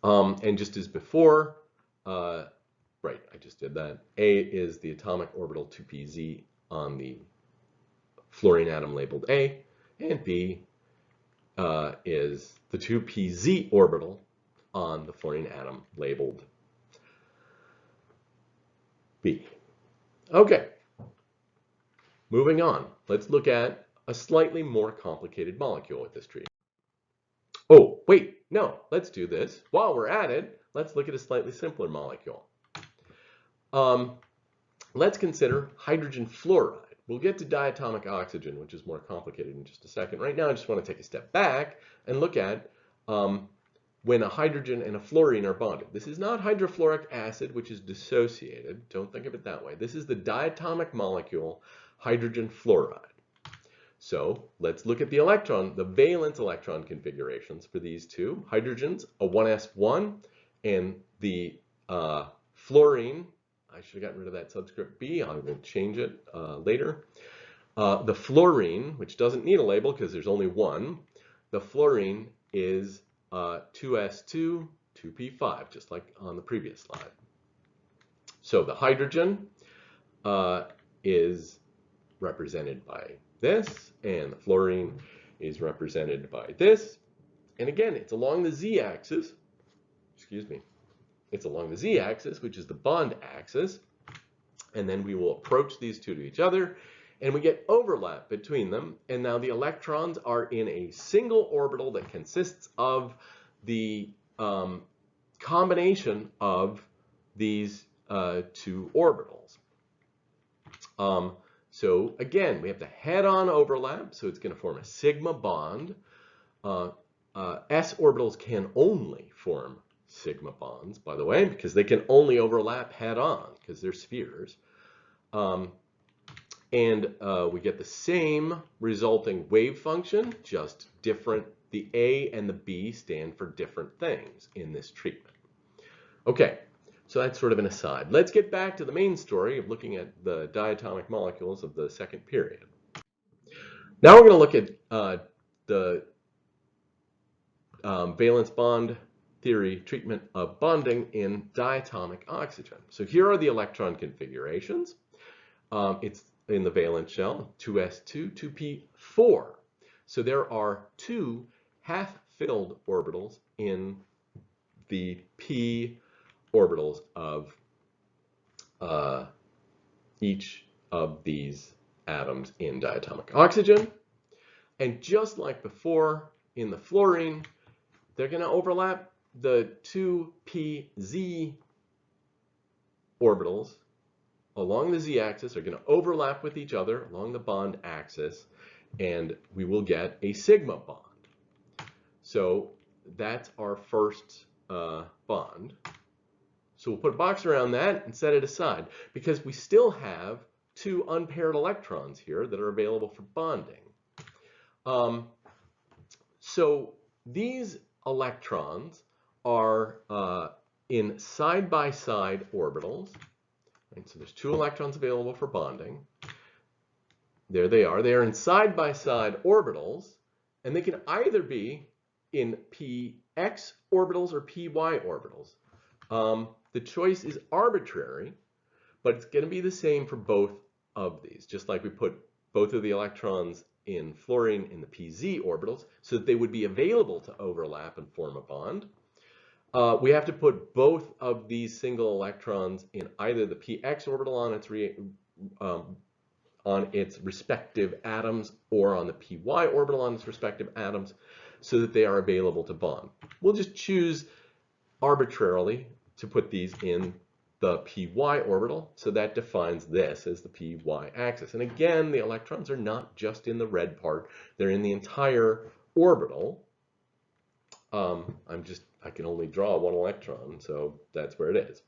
And just as before, right, I just did that. A is the atomic orbital 2pz on the fluorine atom labeled A, and B is the 2pz orbital on the fluorine atom labeled B. Okay, moving on. Let's look at a slightly more complicated molecule with this treatment. Oh, wait, no, let's do this. While we're at it, let's look at a slightly simpler molecule. Let's consider hydrogen fluoride. We'll get to diatomic oxygen, which is more complicated in just a second. Right now, I just want to take a step back and look at when a hydrogen and a fluorine are bonded. This is not hydrofluoric acid, which is dissociated. Don't think of it that way. This is the diatomic molecule, hydrogen fluoride. So let's look at the valence electron configurations for these two. Hydrogens, a 1s1, and the fluorine, I should have gotten rid of that subscript B. I will change it later. The fluorine, which doesn't need a label because there's only one, the fluorine is 2s2, 2p5, just like on the previous slide. So the hydrogen is represented by this, and the fluorine is represented by this. And again, it's along the z-axis. Excuse me. It's along the z-axis, which is the bond axis. And then we will approach these two to each other, and we get overlap between them. And now the electrons are in a single orbital that consists of the combination of these two orbitals. So again, we have the head-on overlap, so it's going to form a sigma bond. S orbitals can only form sigma bonds, by the way, because they can only overlap head-on because they're spheres. And we get the same resulting wave function, just different. The A and the B stand for different things in this treatment. Okay. So that's sort of an aside. Let's get back to the main story of looking at the diatomic molecules of the second period. Now we're going to look at the valence bond theory treatment of bonding in diatomic oxygen. So here are the electron configurations. It's in the valence shell, 2s2, 2p4. So there are two half-filled orbitals in the p orbitals of each of these atoms in diatomic oxygen. And just like before in the fluorine, they're going to overlap. The 2pz orbitals along the z-axis are going to overlap with each other along the bond axis, and we will get a sigma bond. So that's our first bond. So we'll put a box around that and set it aside because we still have two unpaired electrons here that are available for bonding. So these electrons are in side-by-side orbitals. Right? So there's two electrons available for bonding. There they are. They are in side-by-side orbitals, and they can either be in px orbitals or py orbitals. The choice is arbitrary, but it's going to be the same for both of these, just like we put both of the electrons in fluorine in the pz orbitals so that they would be available to overlap and form a bond. We have to put both of these single electrons in either the px orbital on its respective atoms or on the py orbital on its respective atoms so that they are available to bond. We'll just choose arbitrarily to put these in the py orbital, so that defines this as the py axis. And again, the electrons are not just in the red part, they're in the entire orbital. I can only draw one electron, so that's where it is.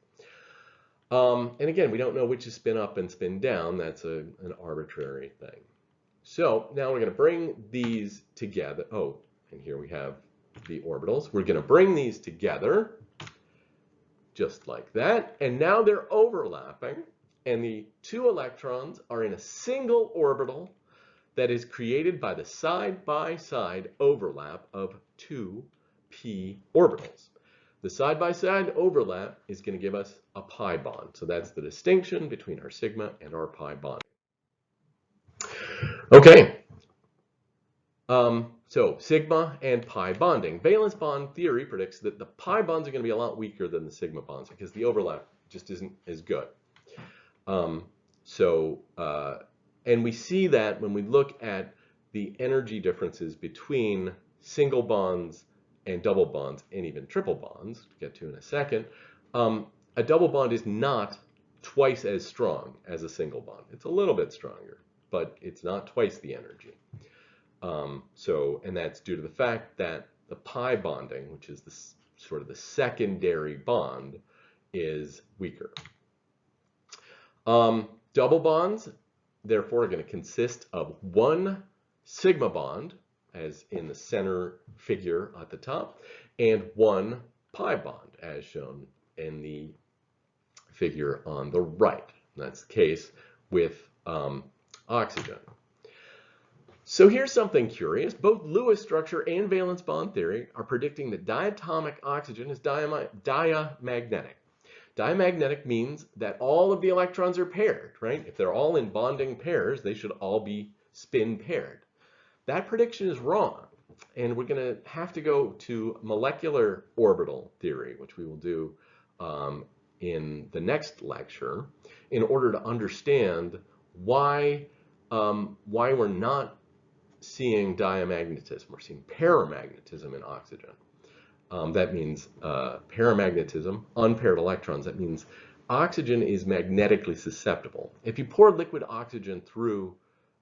And again, we don't know which is spin up and spin down. That's an arbitrary thing. So now we're going to bring these together. Oh, and here we have the orbitals. We're going to bring these together just like that. And now they're overlapping. And the two electrons are in a single orbital that is created by the side-by-side overlap of two p orbitals. The side-by-side overlap is going to give us a pi bond. So that's the distinction between our sigma and our pi bond. Okay. So sigma and pi bonding. Valence bond theory predicts that the pi bonds are going to be a lot weaker than the sigma bonds because the overlap just isn't as good. And we see that when we look at the energy differences between single bonds and double bonds and even triple bonds, to get to in a second. A double bond is not twice as strong as a single bond. It's a little bit stronger, but it's not twice the energy. And that's due to the fact that the pi bonding, which is sort of the secondary bond, is weaker. Double bonds, therefore, are going to consist of one sigma bond, as in the center figure at the top, and one pi bond, as shown in the figure on the right. And that's the case with oxygen. So here's something curious. Both Lewis structure and valence bond theory are predicting that diatomic oxygen is diamagnetic. Diamagnetic means that all of the electrons are paired, right? If they're all in bonding pairs, they should all be spin paired. That prediction is wrong, and we're going to have to go to molecular orbital theory, which we will do in the next lecture, in order to understand why we're not seeing diamagnetism. We're seeing paramagnetism in oxygen. That means paramagnetism, unpaired electrons. That means oxygen is magnetically susceptible. If you pour liquid oxygen through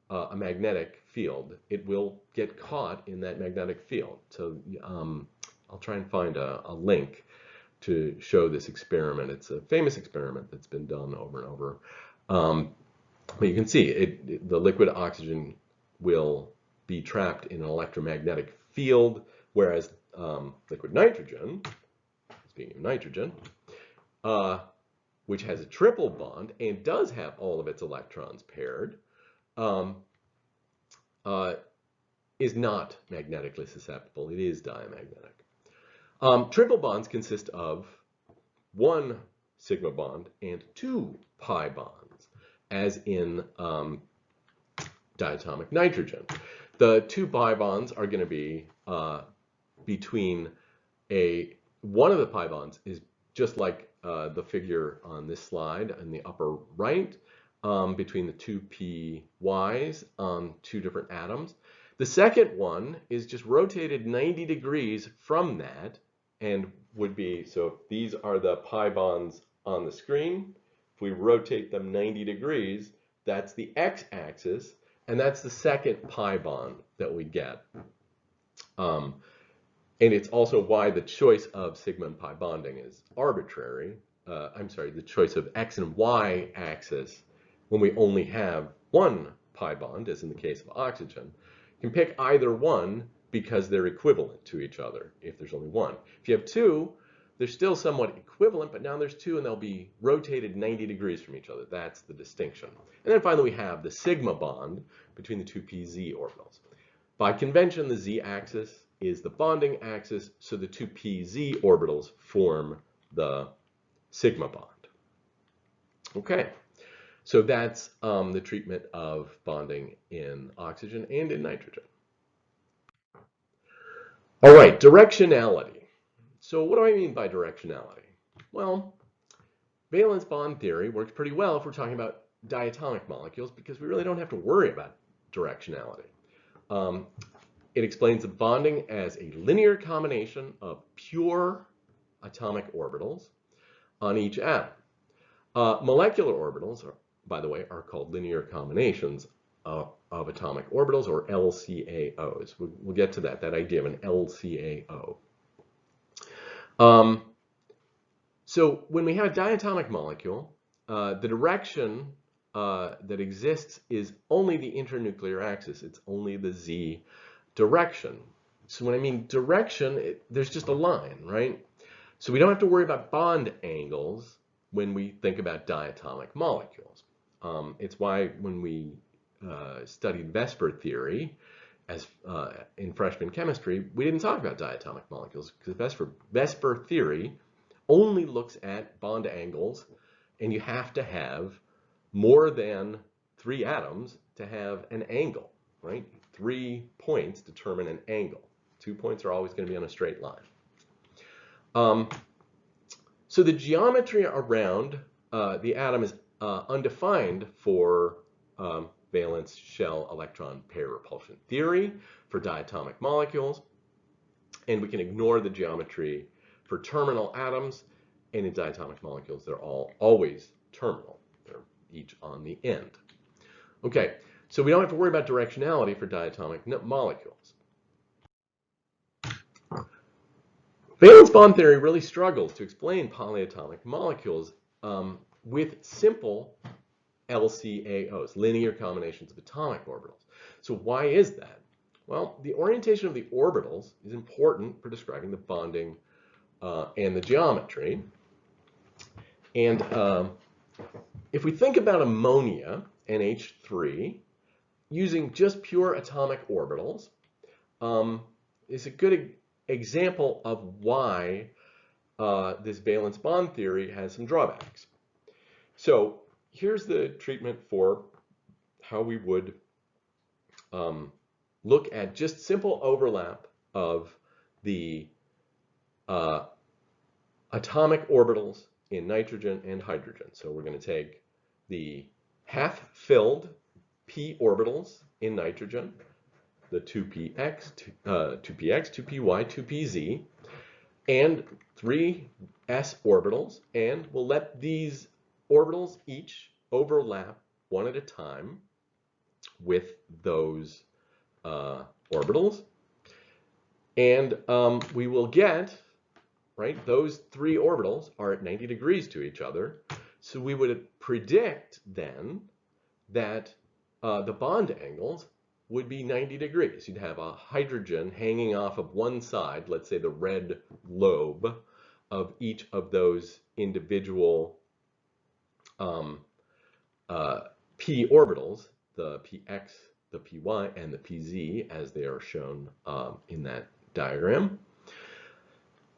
a magnetic field, it will get caught in that magnetic field. So I'll try and find a link to show this experiment. It's a famous experiment that's been done over and over. But you can see the liquid oxygen will be trapped in an electromagnetic field, whereas liquid nitrogen, speaking of nitrogen, which has a triple bond and does have all of its electrons paired, is not magnetically susceptible. It is diamagnetic. Triple bonds consist of one sigma bond and two pi bonds, as in diatomic nitrogen. The two pi bonds are going to be between one of the pi bonds is just like the figure on this slide in the upper right, between the two py's on two different atoms. The second one is just rotated 90 degrees from that, and would be, so if these are the pi bonds on the screen, if we rotate them 90 degrees, that's the x-axis, and that's the second pi bond that we get. And it's also why the choice of sigma and pi bonding is arbitrary. The choice of x and y axis, when we only have one pi bond, as in the case of oxygen, you can pick either one because they're equivalent to each other if there's only one. If you have two, they're still somewhat equivalent, but now there's two and they'll be rotated 90 degrees from each other. That's the distinction. And then finally we have the sigma bond between the two pz orbitals. By convention, the z-axis is the bonding axis, so the two pz orbitals form the sigma bond. Okay, so that's the treatment of bonding in oxygen and in nitrogen. All right, directionality. So what do I mean by directionality? Well, valence bond theory works pretty well if we're talking about diatomic molecules because we really don't have to worry about directionality. It explains the bonding as a linear combination of pure atomic orbitals on each atom. Molecular orbitals, by the way, are called linear combinations of atomic orbitals, or LCAOs. We'll get to that idea of an LCAO. So when we have a diatomic molecule, the direction that exists is only the internuclear axis. It's only the z direction. So when I mean direction, there's just a line, right? So we don't have to worry about bond angles when we think about diatomic molecules. It's why when we studied VSEPR theory as in freshman chemistry, we didn't talk about diatomic molecules because VSEPR theory only looks at bond angles, and you have to have more than 3 atoms to have an angle, right? 3 points determine an angle. 2 points are always going to be on a straight line. So the geometry around the atom is undefined for valence shell electron pair repulsion theory for diatomic molecules, and we can ignore the geometry for terminal atoms, and in diatomic molecules they're always terminal. They're each on the end. Okay, so we don't have to worry about directionality for diatomic molecules. Valence bond theory really struggles to explain polyatomic molecules with simple LCAOs, linear combinations of atomic orbitals. So why is that? Well, the orientation of the orbitals is important for describing the bonding and the geometry. And if we think about ammonia, NH3, using just pure atomic orbitals, is a good example of why this valence bond theory has some drawbacks. So here's the treatment for how we would look at just simple overlap of the atomic orbitals in nitrogen and hydrogen. So we're going to take the half-filled p orbitals in nitrogen, the 2px, 2px, 2py, 2pz, and 3s orbitals, and we'll let these orbitals each overlap one at a time with those orbitals, and we will get, right, those 3 orbitals are at 90 degrees to each other, so we would predict then that the bond angles would be 90 degrees. You'd have a hydrogen hanging off of one side, let's say the red lobe of each of those individual p orbitals, the px, the py, and the pz, as they are shown in that diagram.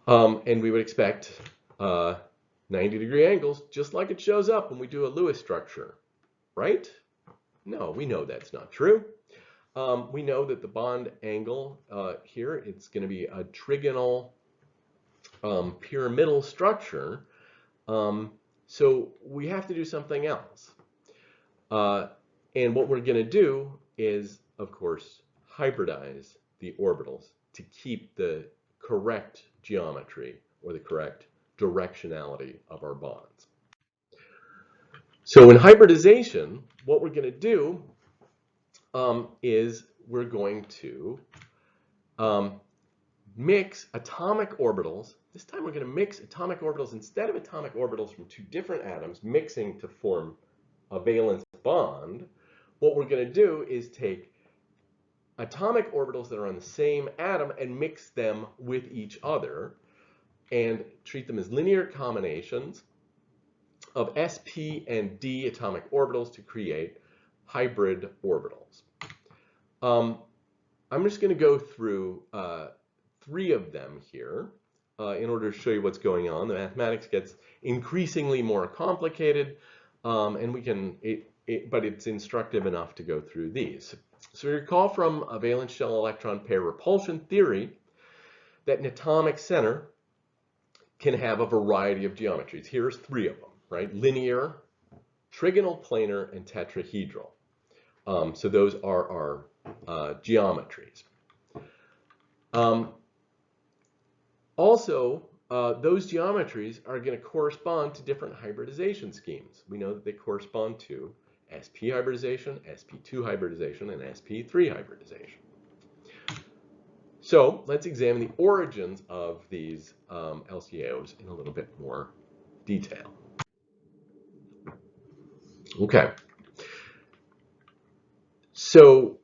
And we would expect 90-degree angles, just like it shows up when we do a Lewis structure, right? No, we know that's not true. We know that the bond angle here, it's going to be a trigonal pyramidal structure. So we have to do something else. And what we're going to do is, of course, hybridize the orbitals to keep the correct geometry or the correct directionality of our bonds. So in hybridization, what we're going to do is we're going to mix atomic orbitals. This time we're going to mix atomic orbitals instead of atomic orbitals from 2 different atoms mixing to form a valence bond. What we're going to do is take atomic orbitals that are on the same atom and mix them with each other and treat them as linear combinations of sp and d atomic orbitals to create hybrid orbitals. I'm just going to go through 3 of them here in order to show you what's going on. The mathematics gets increasingly more complicated, and we can, but it's instructive enough to go through these. So recall from a valence shell electron pair repulsion theory that an atomic center can have a variety of geometries. Here's 3 of them, right? Linear, trigonal, planar, and tetrahedral. So those are our geometries. Also, those geometries are going to correspond to different hybridization schemes. We know that they correspond to sp hybridization, sp2 hybridization, and sp3 hybridization. So let's examine the origins of these LCAOs in a little bit more detail. Okay. So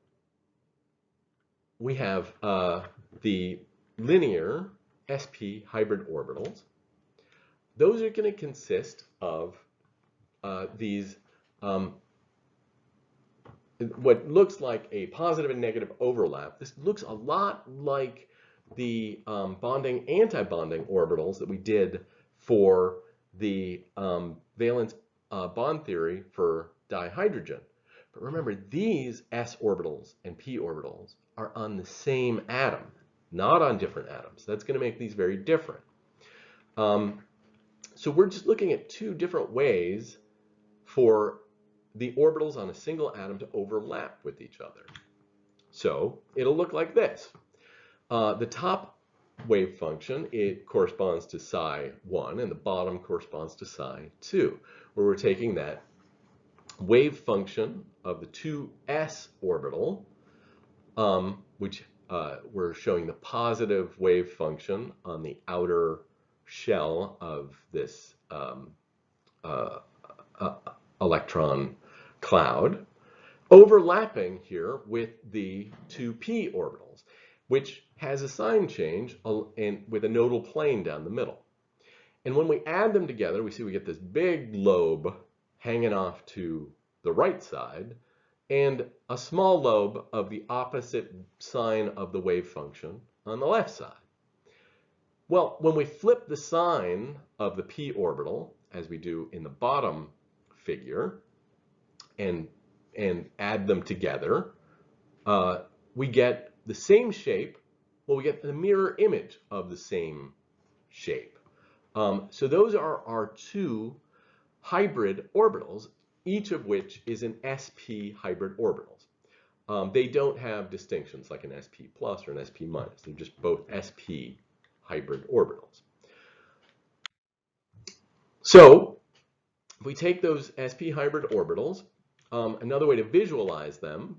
we have the linear sp hybrid orbitals. Those are going to consist of these what looks like a positive and negative overlap. This looks a lot like the bonding anti-bonding orbitals that we did for the valence bond theory for dihydrogen. But remember, these s orbitals and p orbitals are on the same atom, not on different atoms. That's going to make these very different. So we're just looking at two different ways for the orbitals on a single atom to overlap with each other. So it'll look like this. The top wave function, it corresponds to psi 1, and the bottom corresponds to psi 2, where we're taking that wave function of the 2s orbital, which we're showing the positive wave function on the outer shell of this electron cloud, overlapping here with the 2p orbitals, which has a sign change and with a nodal plane down the middle. And when we add them together, we see we get this big lobe hanging off to the right side and a small lobe of the opposite sign of the wave function on the left side. Well, when we flip the sign of the p orbital, as we do in the bottom figure, and add them together, we get the same shape. Well, we get the mirror image of the same shape. So those are our two hybrid orbitals, each of which is an sp hybrid orbitals. They don't have distinctions like an sp plus or an sp minus. They're just both sp hybrid orbitals. So if we take those sp hybrid orbitals, another way to visualize them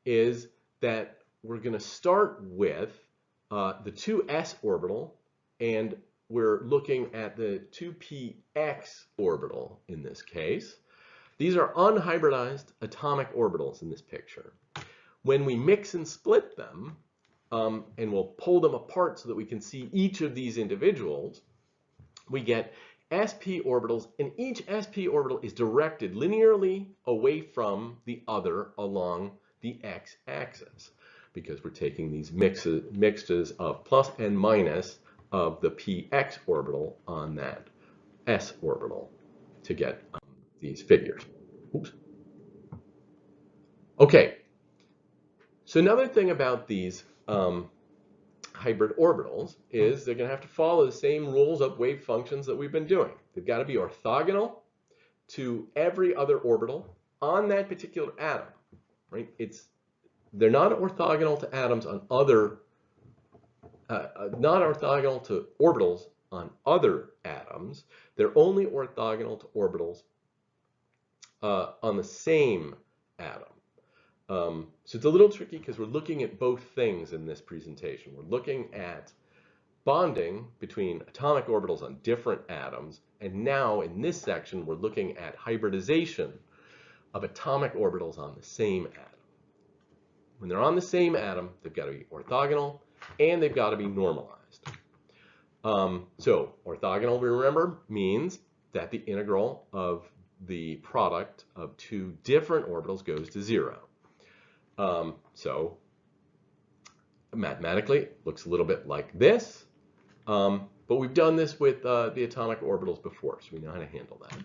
is that we're going to start with the 2s orbital, and we're looking at the 2px orbital in this case. These are unhybridized atomic orbitals in this picture. When we mix and split them, and we'll pull them apart so that we can see each of these individuals, we get sp orbitals, and each sp orbital is directed linearly away from the along the x-axis, because we're taking these mixes of plus and minus of the px orbital on that s orbital to get these figures. Oops. Okay, so another thing about these hybrid orbitals is they're going to have to follow the same rules of wave functions that we've been doing. They've got to be orthogonal to every other orbital on that particular atom, right? They're not orthogonal to atoms on other, not orthogonal to orbitals on other atoms. They're only orthogonal to orbitals on the same atom. So it's a little tricky because we're looking at both things in this presentation. We're looking at bonding between atomic orbitals on different atoms, and now in this section we're looking at hybridization of atomic orbitals on the same atom. When they're on the same atom, they've got to be orthogonal and they've got to be normalized. So orthogonal, we remember, means that the integral of the product of two different orbitals goes to 0. So mathematically, it looks a little bit like this, but we've done this with the atomic orbitals before, so we know how to handle that.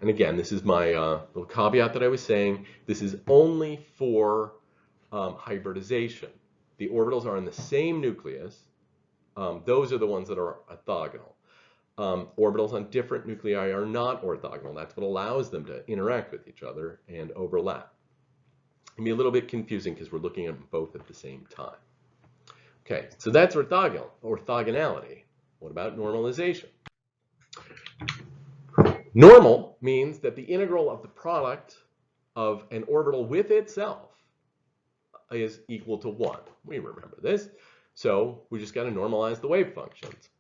And again, this is my little caveat that I was saying. This is only for hybridization. The orbitals are in the same nucleus. Those are the ones that are orthogonal. Orbitals on different nuclei are not orthogonal. That's what allows them to interact with each other and overlap. It can be a little bit confusing because we're looking at them both at the same time. Okay, so that's orthogonality. What about normalization? Normal means that the integral of the product of an orbital with itself is equal to 1. We remember this. So we just got to normalize the wave functions.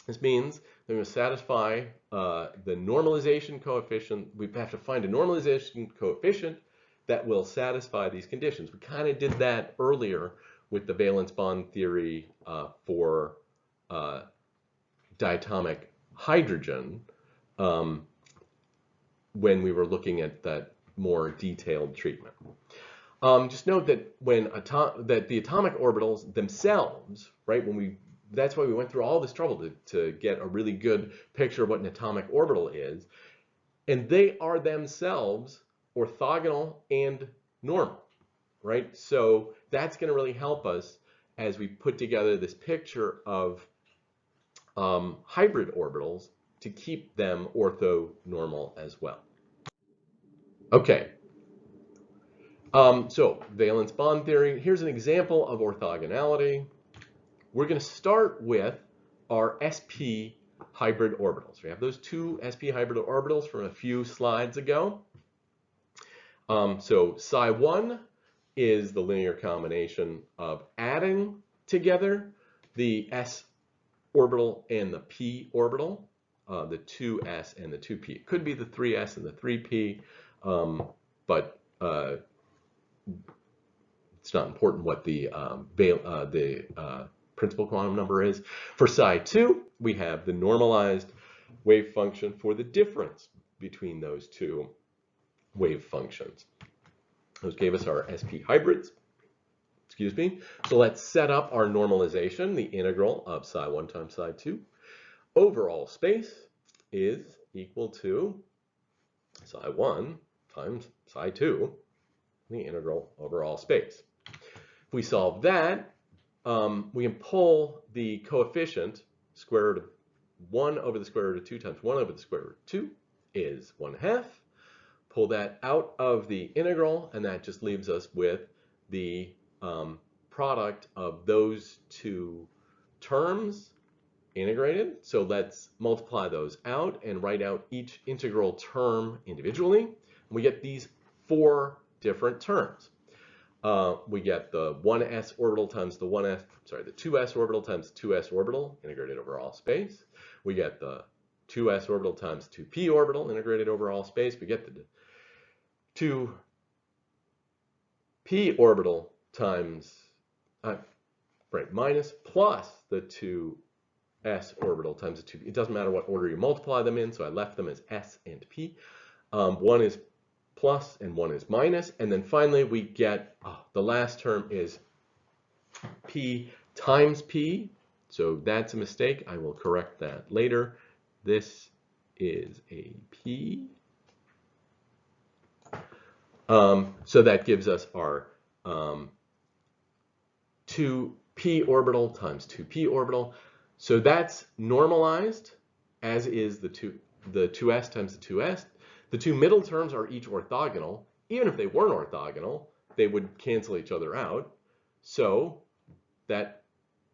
This means that we're going to satisfy the normalization coefficient. We have to find a normalization coefficient that will satisfy these conditions. We kind of did that earlier with the valence bond theory for diatomic hydrogen when we were looking at that more detailed treatment. Just note that when the atomic orbitals themselves, right, that's why we went through all this trouble to get a really good picture of what an atomic orbital is, and they are themselves orthogonal and normal, right? So that's going to really help us as we put together this picture of hybrid orbitals to keep them orthonormal as well. Okay. So valence bond theory, here's an example of orthogonality. We're going to start with our sp hybrid orbitals. We have those two sp hybrid orbitals from a few slides ago. So psi1 is the linear combination of adding together the s orbital and the p orbital, the 2s and the 2p. It could be the 3s and the 3p, but it's not important what the principal quantum number is. For psi2, we have the normalized wave function for the difference between those two wave functions. Those gave us our sp hybrids. Excuse me. So let's set up our normalization. The integral of psi1 times psi2 over all space is equal to psi1 times psi2, the integral over all space. If we solve that, we can pull the coefficient square root of 1 over the square root of 2 times 1 over the square root of 2 is 1/2. Pull that out of the integral, and that just leaves us with the product of those two terms integrated. So let's multiply those out and write out each integral term individually. We get these four different terms. We get the 1s orbital times the 2s orbital times the 2s orbital integrated over all space. We get the 2s orbital times 2p orbital integrated over all space. We get the 2p orbital times, minus plus the 2s orbital times the 2p. It doesn't matter what order you multiply them in, so I left them as s and p. One is plus and one is minus, and then finally we get the last term is p times p, so that's a mistake. I will correct that later. This is a p. So that gives us our 2p orbital times 2p orbital. So that's normalized, as is the 2s times the 2s. The two middle terms are each orthogonal. Even if they weren't orthogonal, they would cancel each other out. So that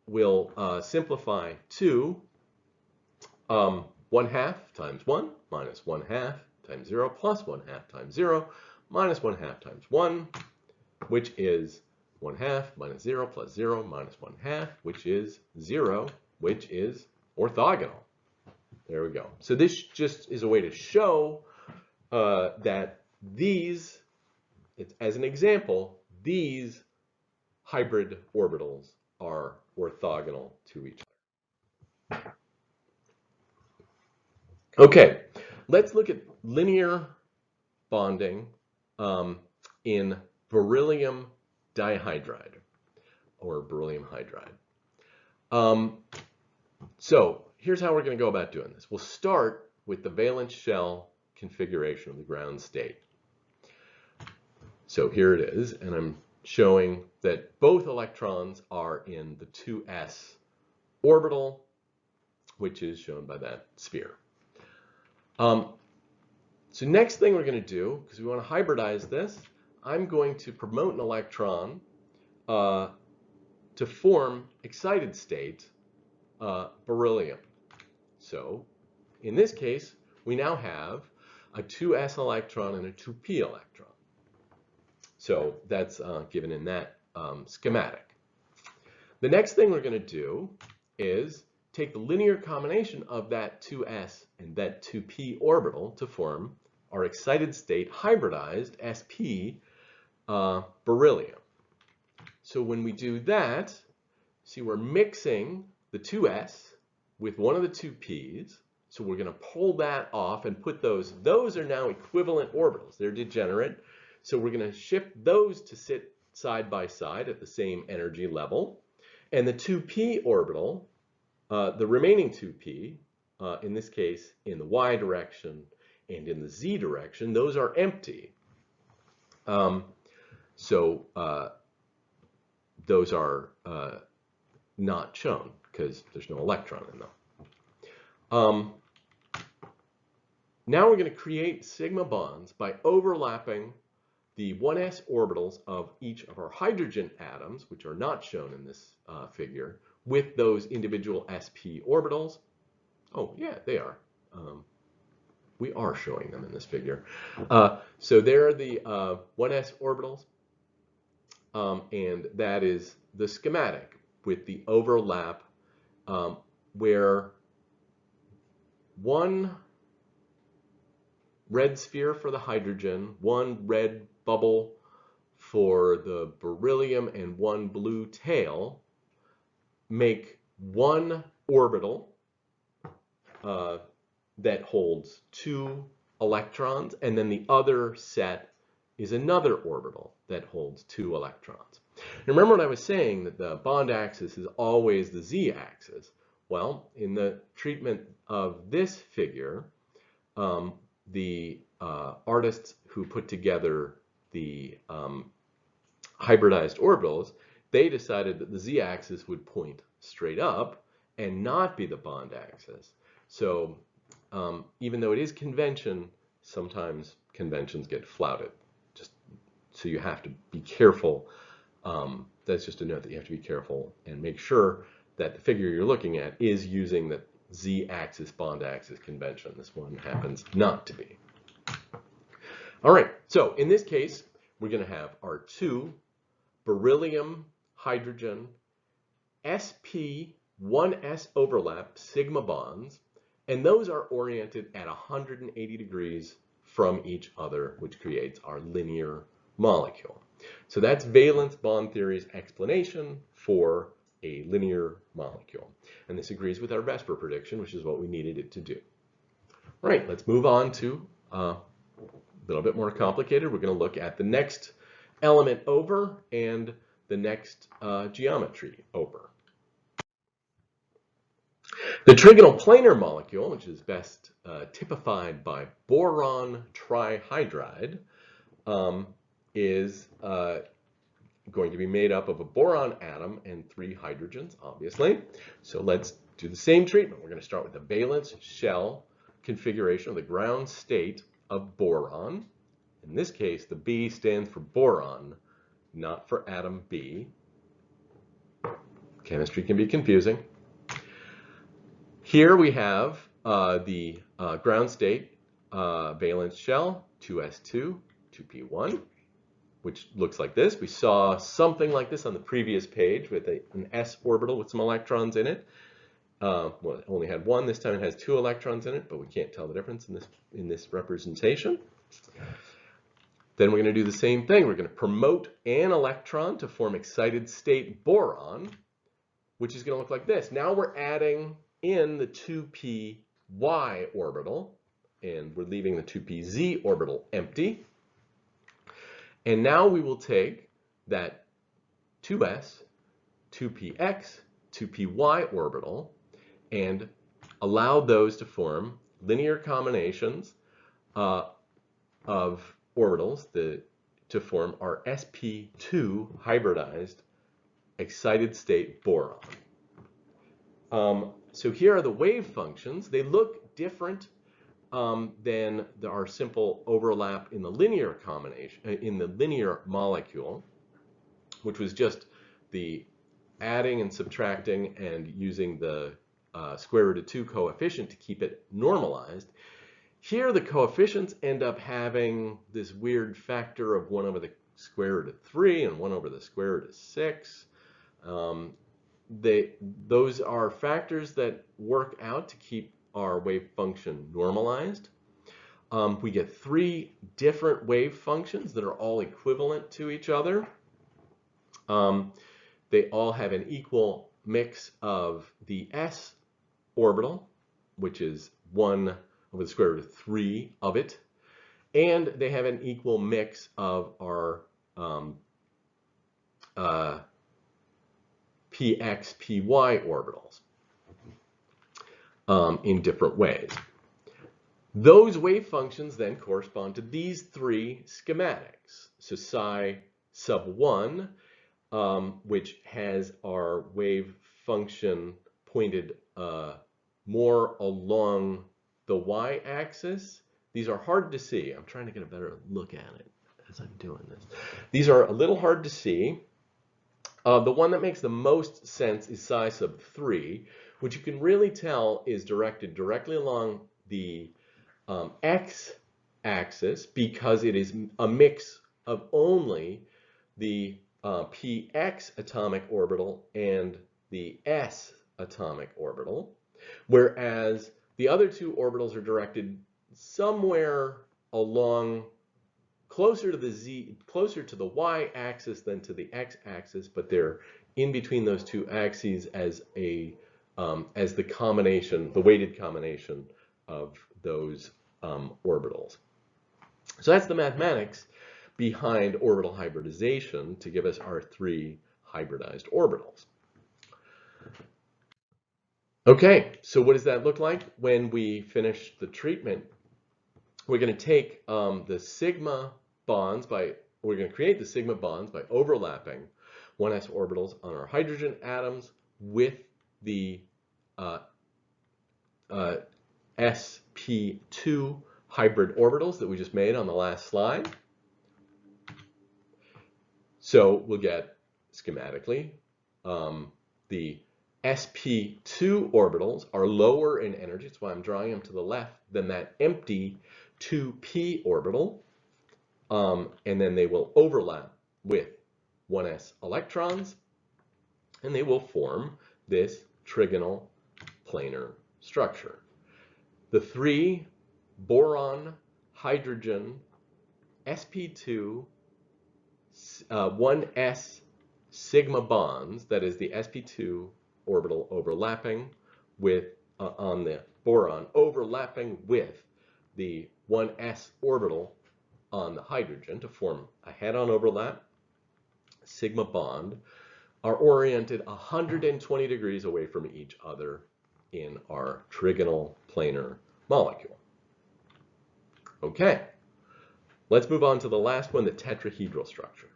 will simplify to 1/2 times 1 minus 1/2 times 0 plus 1/2 times 0 minus 1/2 times 1, which is 1/2 minus 0 plus 0 minus 1/2, which is 0, which is orthogonal. There we go. So this just is a way to show that these, as an example, these hybrid orbitals are orthogonal to each other. Okay, let's look at linear bonding in beryllium dihydride or beryllium hydride. So here's how we're going to go about doing this. We'll start with the valence shell configuration of the ground state. So here it is, and I'm showing that both electrons are in the 2s orbital, which is shown by that sphere. So next thing we're going to do, because we want to hybridize this, I'm going to promote an electron to form excited state beryllium. So in this case, we now have a 2s electron and a 2p electron. So that's given in that schematic. The next thing we're going to do is take the linear combination of that 2s and that 2p orbital to form our excited state hybridized sp beryllium. So when we do that, see, we're mixing the 2s with one of the 2p's. So we're going to pull that off and put those. Those are now equivalent orbitals. They're degenerate. So we're going to shift those to sit side by side at the same energy level. And the 2p orbital, the remaining 2p, in this case in the y direction and in the z direction, those are empty. So those are not shown because there's no electron in them. Now we're going to create sigma bonds by overlapping the 1s orbitals of each of our hydrogen atoms, which are not shown in this figure, with those individual sp orbitals. Oh, yeah, they are. We are showing them in this figure. So there are the 1s orbitals, and that is the schematic with the overlap where one red sphere for the hydrogen, one red bubble for the beryllium, and one blue tail make one orbital that holds 2 electrons, and then the other set is another orbital that holds 2 electrons. Now remember what I was saying, that the bond axis is always the z-axis. Well, in the treatment of this figure, the artists who put together the hybridized orbitals, they decided that the z-axis would point straight up and not be the bond axis. So even though it is convention, sometimes conventions get flouted. Just so you have to be careful. That's just a note that you have to be careful and make sure that the figure you're looking at is using the z-axis bond axis convention. This one happens not to be. All right, so in this case, we're going to have our 2 beryllium hydrogen sp 1s overlap sigma bonds, and those are oriented at 180 degrees from each other, which creates our linear molecule. So that's valence bond theory's explanation for a linear molecule. And this agrees with our VSEPR prediction, which is what we needed it to do. All right, let's move on to a little bit more complicated. We're going to look at the next element over and the next geometry over. The trigonal planar molecule, which is best typified by boron trihydride, is going to be made up of a boron atom and 3 hydrogens, obviously. So let's do the same treatment. We're going to start with the valence shell configuration of the ground state of boron. In this case, the B stands for boron, not for atom B. Chemistry can be confusing. Here we have the ground state valence shell, 2s2, 2p1, which looks like this. We saw something like this on the previous page with an s orbital with some electrons in it. Well, it only had 1. This time it has 2 electrons in it, but we can't tell the difference in this representation. Then we're going to do the same thing. We're going to promote an electron to form excited state boron, which is going to look like this. Now we're adding in the 2p y orbital, and we're leaving the 2p z orbital empty. And now we will take that 2s, 2px, 2py orbital and allow those to form linear combinations of orbitals to form our sp2 hybridized excited state boron. So here are the wave functions. They look different than our simple overlap in the linear combination, in the linear molecule, which was just the adding and subtracting and using the square root of 2 coefficient to keep it normalized. Here the coefficients end up having this weird factor of 1 over the square root of 3 and 1 over the square root of 6. Those are factors that work out to keep our wave function normalized. We get 3 different wave functions that are all equivalent to each other. They all have an equal mix of the s orbital, which is 1 over the square root of 3 of it. And they have an equal mix of our px, py orbitals in different ways. Those wave functions then correspond to these three schematics. So psi sub 1, which has our wave function pointed more along the y-axis. These are hard to see. I'm trying to get a better look at it as I'm doing this. These are a little hard to see. The one that makes the most sense is psi sub 3, which you can really tell is directed directly along the x-axis because it is a mix of only the px atomic orbital and the s atomic orbital, whereas the other two orbitals are directed somewhere along closer to the y-axis than to the x-axis, but they're in between those two axes as the combination, the weighted combination of those orbitals. So that's the mathematics behind orbital hybridization to give us our three hybridized orbitals. Okay, so what does that look like when we finish the treatment? We're going to take the sigma bonds we're going to create the sigma bonds by overlapping 1s orbitals on our hydrogen atoms with the sp2 hybrid orbitals that we just made on the last slide. So we'll get schematically the sp2 orbitals are lower in energy, that's why I'm drawing them to the left, than that empty 2p orbital, and then they will overlap with 1s electrons, and they will form this trigonal planar structure. The three boron hydrogen sp2 1s sigma bonds, that is the sp2 orbital overlapping with on the boron overlapping with the 1s orbital on the hydrogen to form a head-on overlap sigma bond, are oriented 120 degrees away from each other in our trigonal planar molecule. Okay, let's move on to the last one, the tetrahedral structure.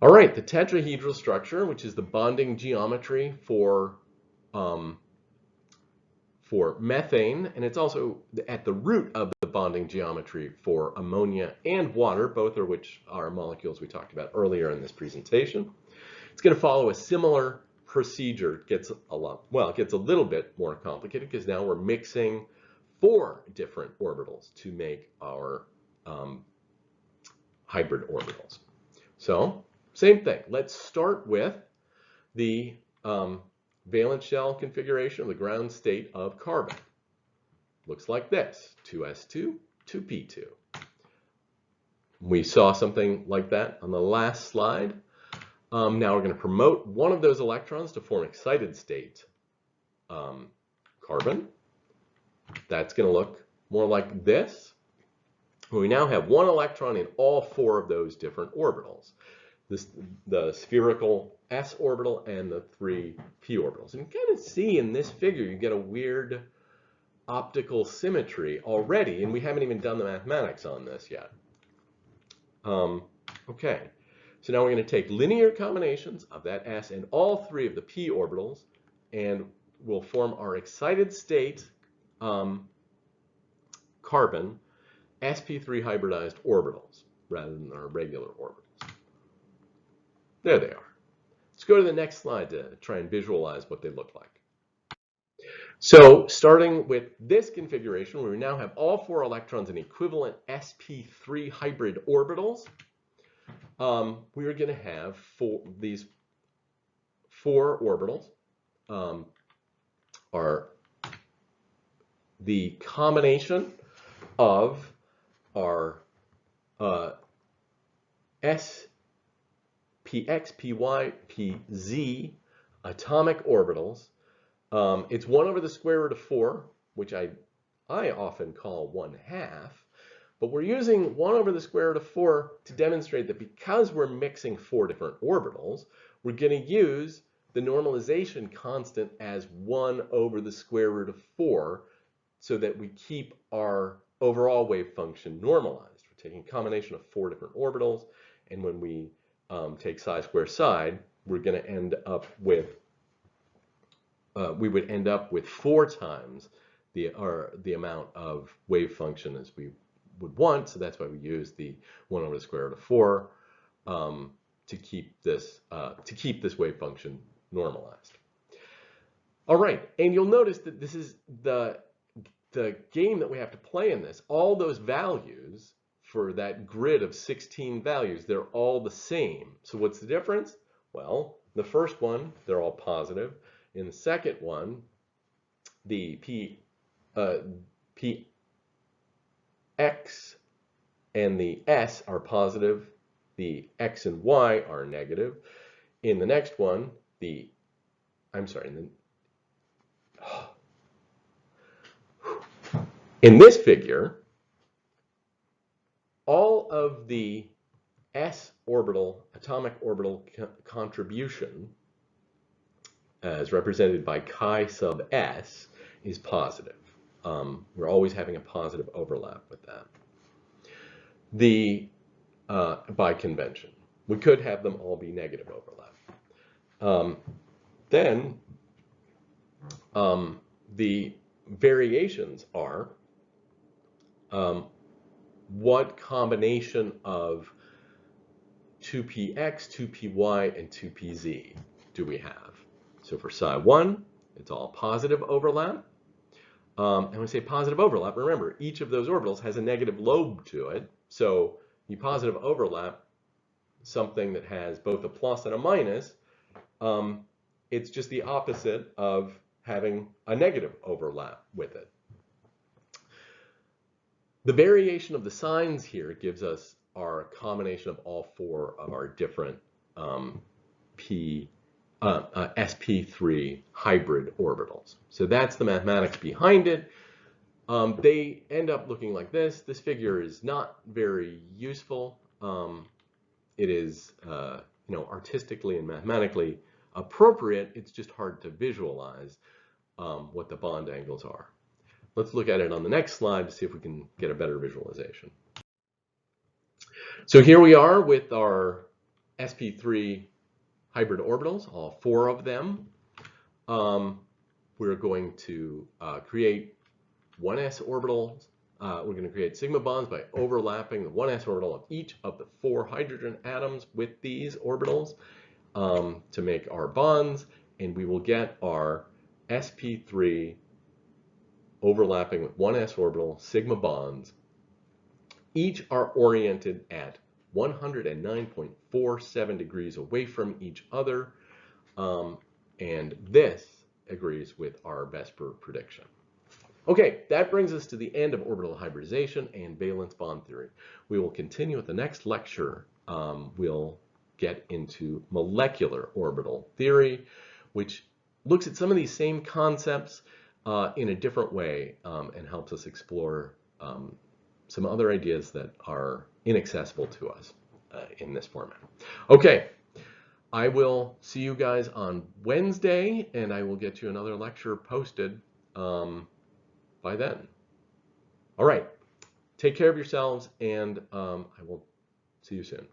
All right, the tetrahedral structure, which is the bonding geometry for methane, and it's also at the root of the bonding geometry for ammonia and water, both of which are molecules we talked about earlier in this presentation. It's going to follow a similar procedure. It gets a little bit more complicated because now we're mixing 4 different orbitals to make our hybrid orbitals. So, same thing. Let's start with the valence shell configuration of the ground state of carbon. Looks like this, 2s2, 2p2. We saw something like that on the last slide. Now we're going to promote one of those electrons to form excited state carbon. That's going to look more like this. We now have one electron in all 4 of those different orbitals. The spherical s orbital and the 3 p orbitals. And you kind of see in this figure, you get a weird optical symmetry already, and we haven't even done the mathematics on this yet. Okay, so now we're going to take linear combinations of that s and all 3 of the p orbitals, and we'll form our excited state carbon sp3 hybridized orbitals rather than our regular orbitals. There they are. Let's go to the next slide to try and visualize what they look like. So starting with this configuration, where we now have all 4 electrons in equivalent sp3 hybrid orbitals, we are going to have these 4 orbitals are the combination of our s px, py, pz atomic orbitals. It's 1 over the square root of 4 which I often call 1/2, but we're using 1 over the square root of 4 to demonstrate that because we're mixing 4 different orbitals, we're going to use the normalization constant as 1 over the square root of 4 so that we keep our overall wave function normalized. We're taking a combination of 4 different orbitals, and when we take psi square side, we're going to end up with, we would end up with 4 times the amount of wave function as we would want. So that's why we use the 1 over the square root of 4 to keep this wave function normalized. All right, and you'll notice that this is the game that we have to play in this. All those values for that grid of 16 values, they're all the same. So what's the difference? Well, the first one, they're all positive. In the second one, the Px and the S are positive. The X and Y are negative. In the next one, in this figure, all of the S orbital, atomic orbital contribution, as represented by chi sub S, is positive. We're always having a positive overlap with that. By convention. We could have them all be negative overlap. Then the variations are what combination of 2px, 2py, and 2pz do we have? So for psi 1, it's all positive overlap. And when we say positive overlap, remember, each of those orbitals has a negative lobe to it. So you positive overlap something that has both a plus and a minus. It's just the opposite of having a negative overlap with it. The variation of the signs here gives us our combination of all 4 of our different sp3 hybrid orbitals. So that's the mathematics behind it. They end up looking like this. This figure is not very useful. It is, artistically and mathematically appropriate. It's just hard to visualize what the bond angles are. Let's look at it on the next slide to see if we can get a better visualization. So here we are with our sp3 hybrid orbitals, all 4 of them. We're going to create 1s orbitals. We're going to create sigma bonds by overlapping the 1s orbital of each of the 4 hydrogen atoms with these orbitals to make our bonds, and we will get our sp3 overlapping with 1s orbital sigma bonds. Each are oriented at 109.47 degrees away from each other, and this agrees with our VSEPR prediction. Okay, that brings us to the end of orbital hybridization and valence bond theory. We will continue with the next lecture. We'll get into molecular orbital theory, which looks at some of these same concepts in a different way and helps us explore some other ideas that are inaccessible to us in this format. Okay, I will see you guys on Wednesday, and I will get you another lecture posted by then. All right, take care of yourselves, and I will see you soon.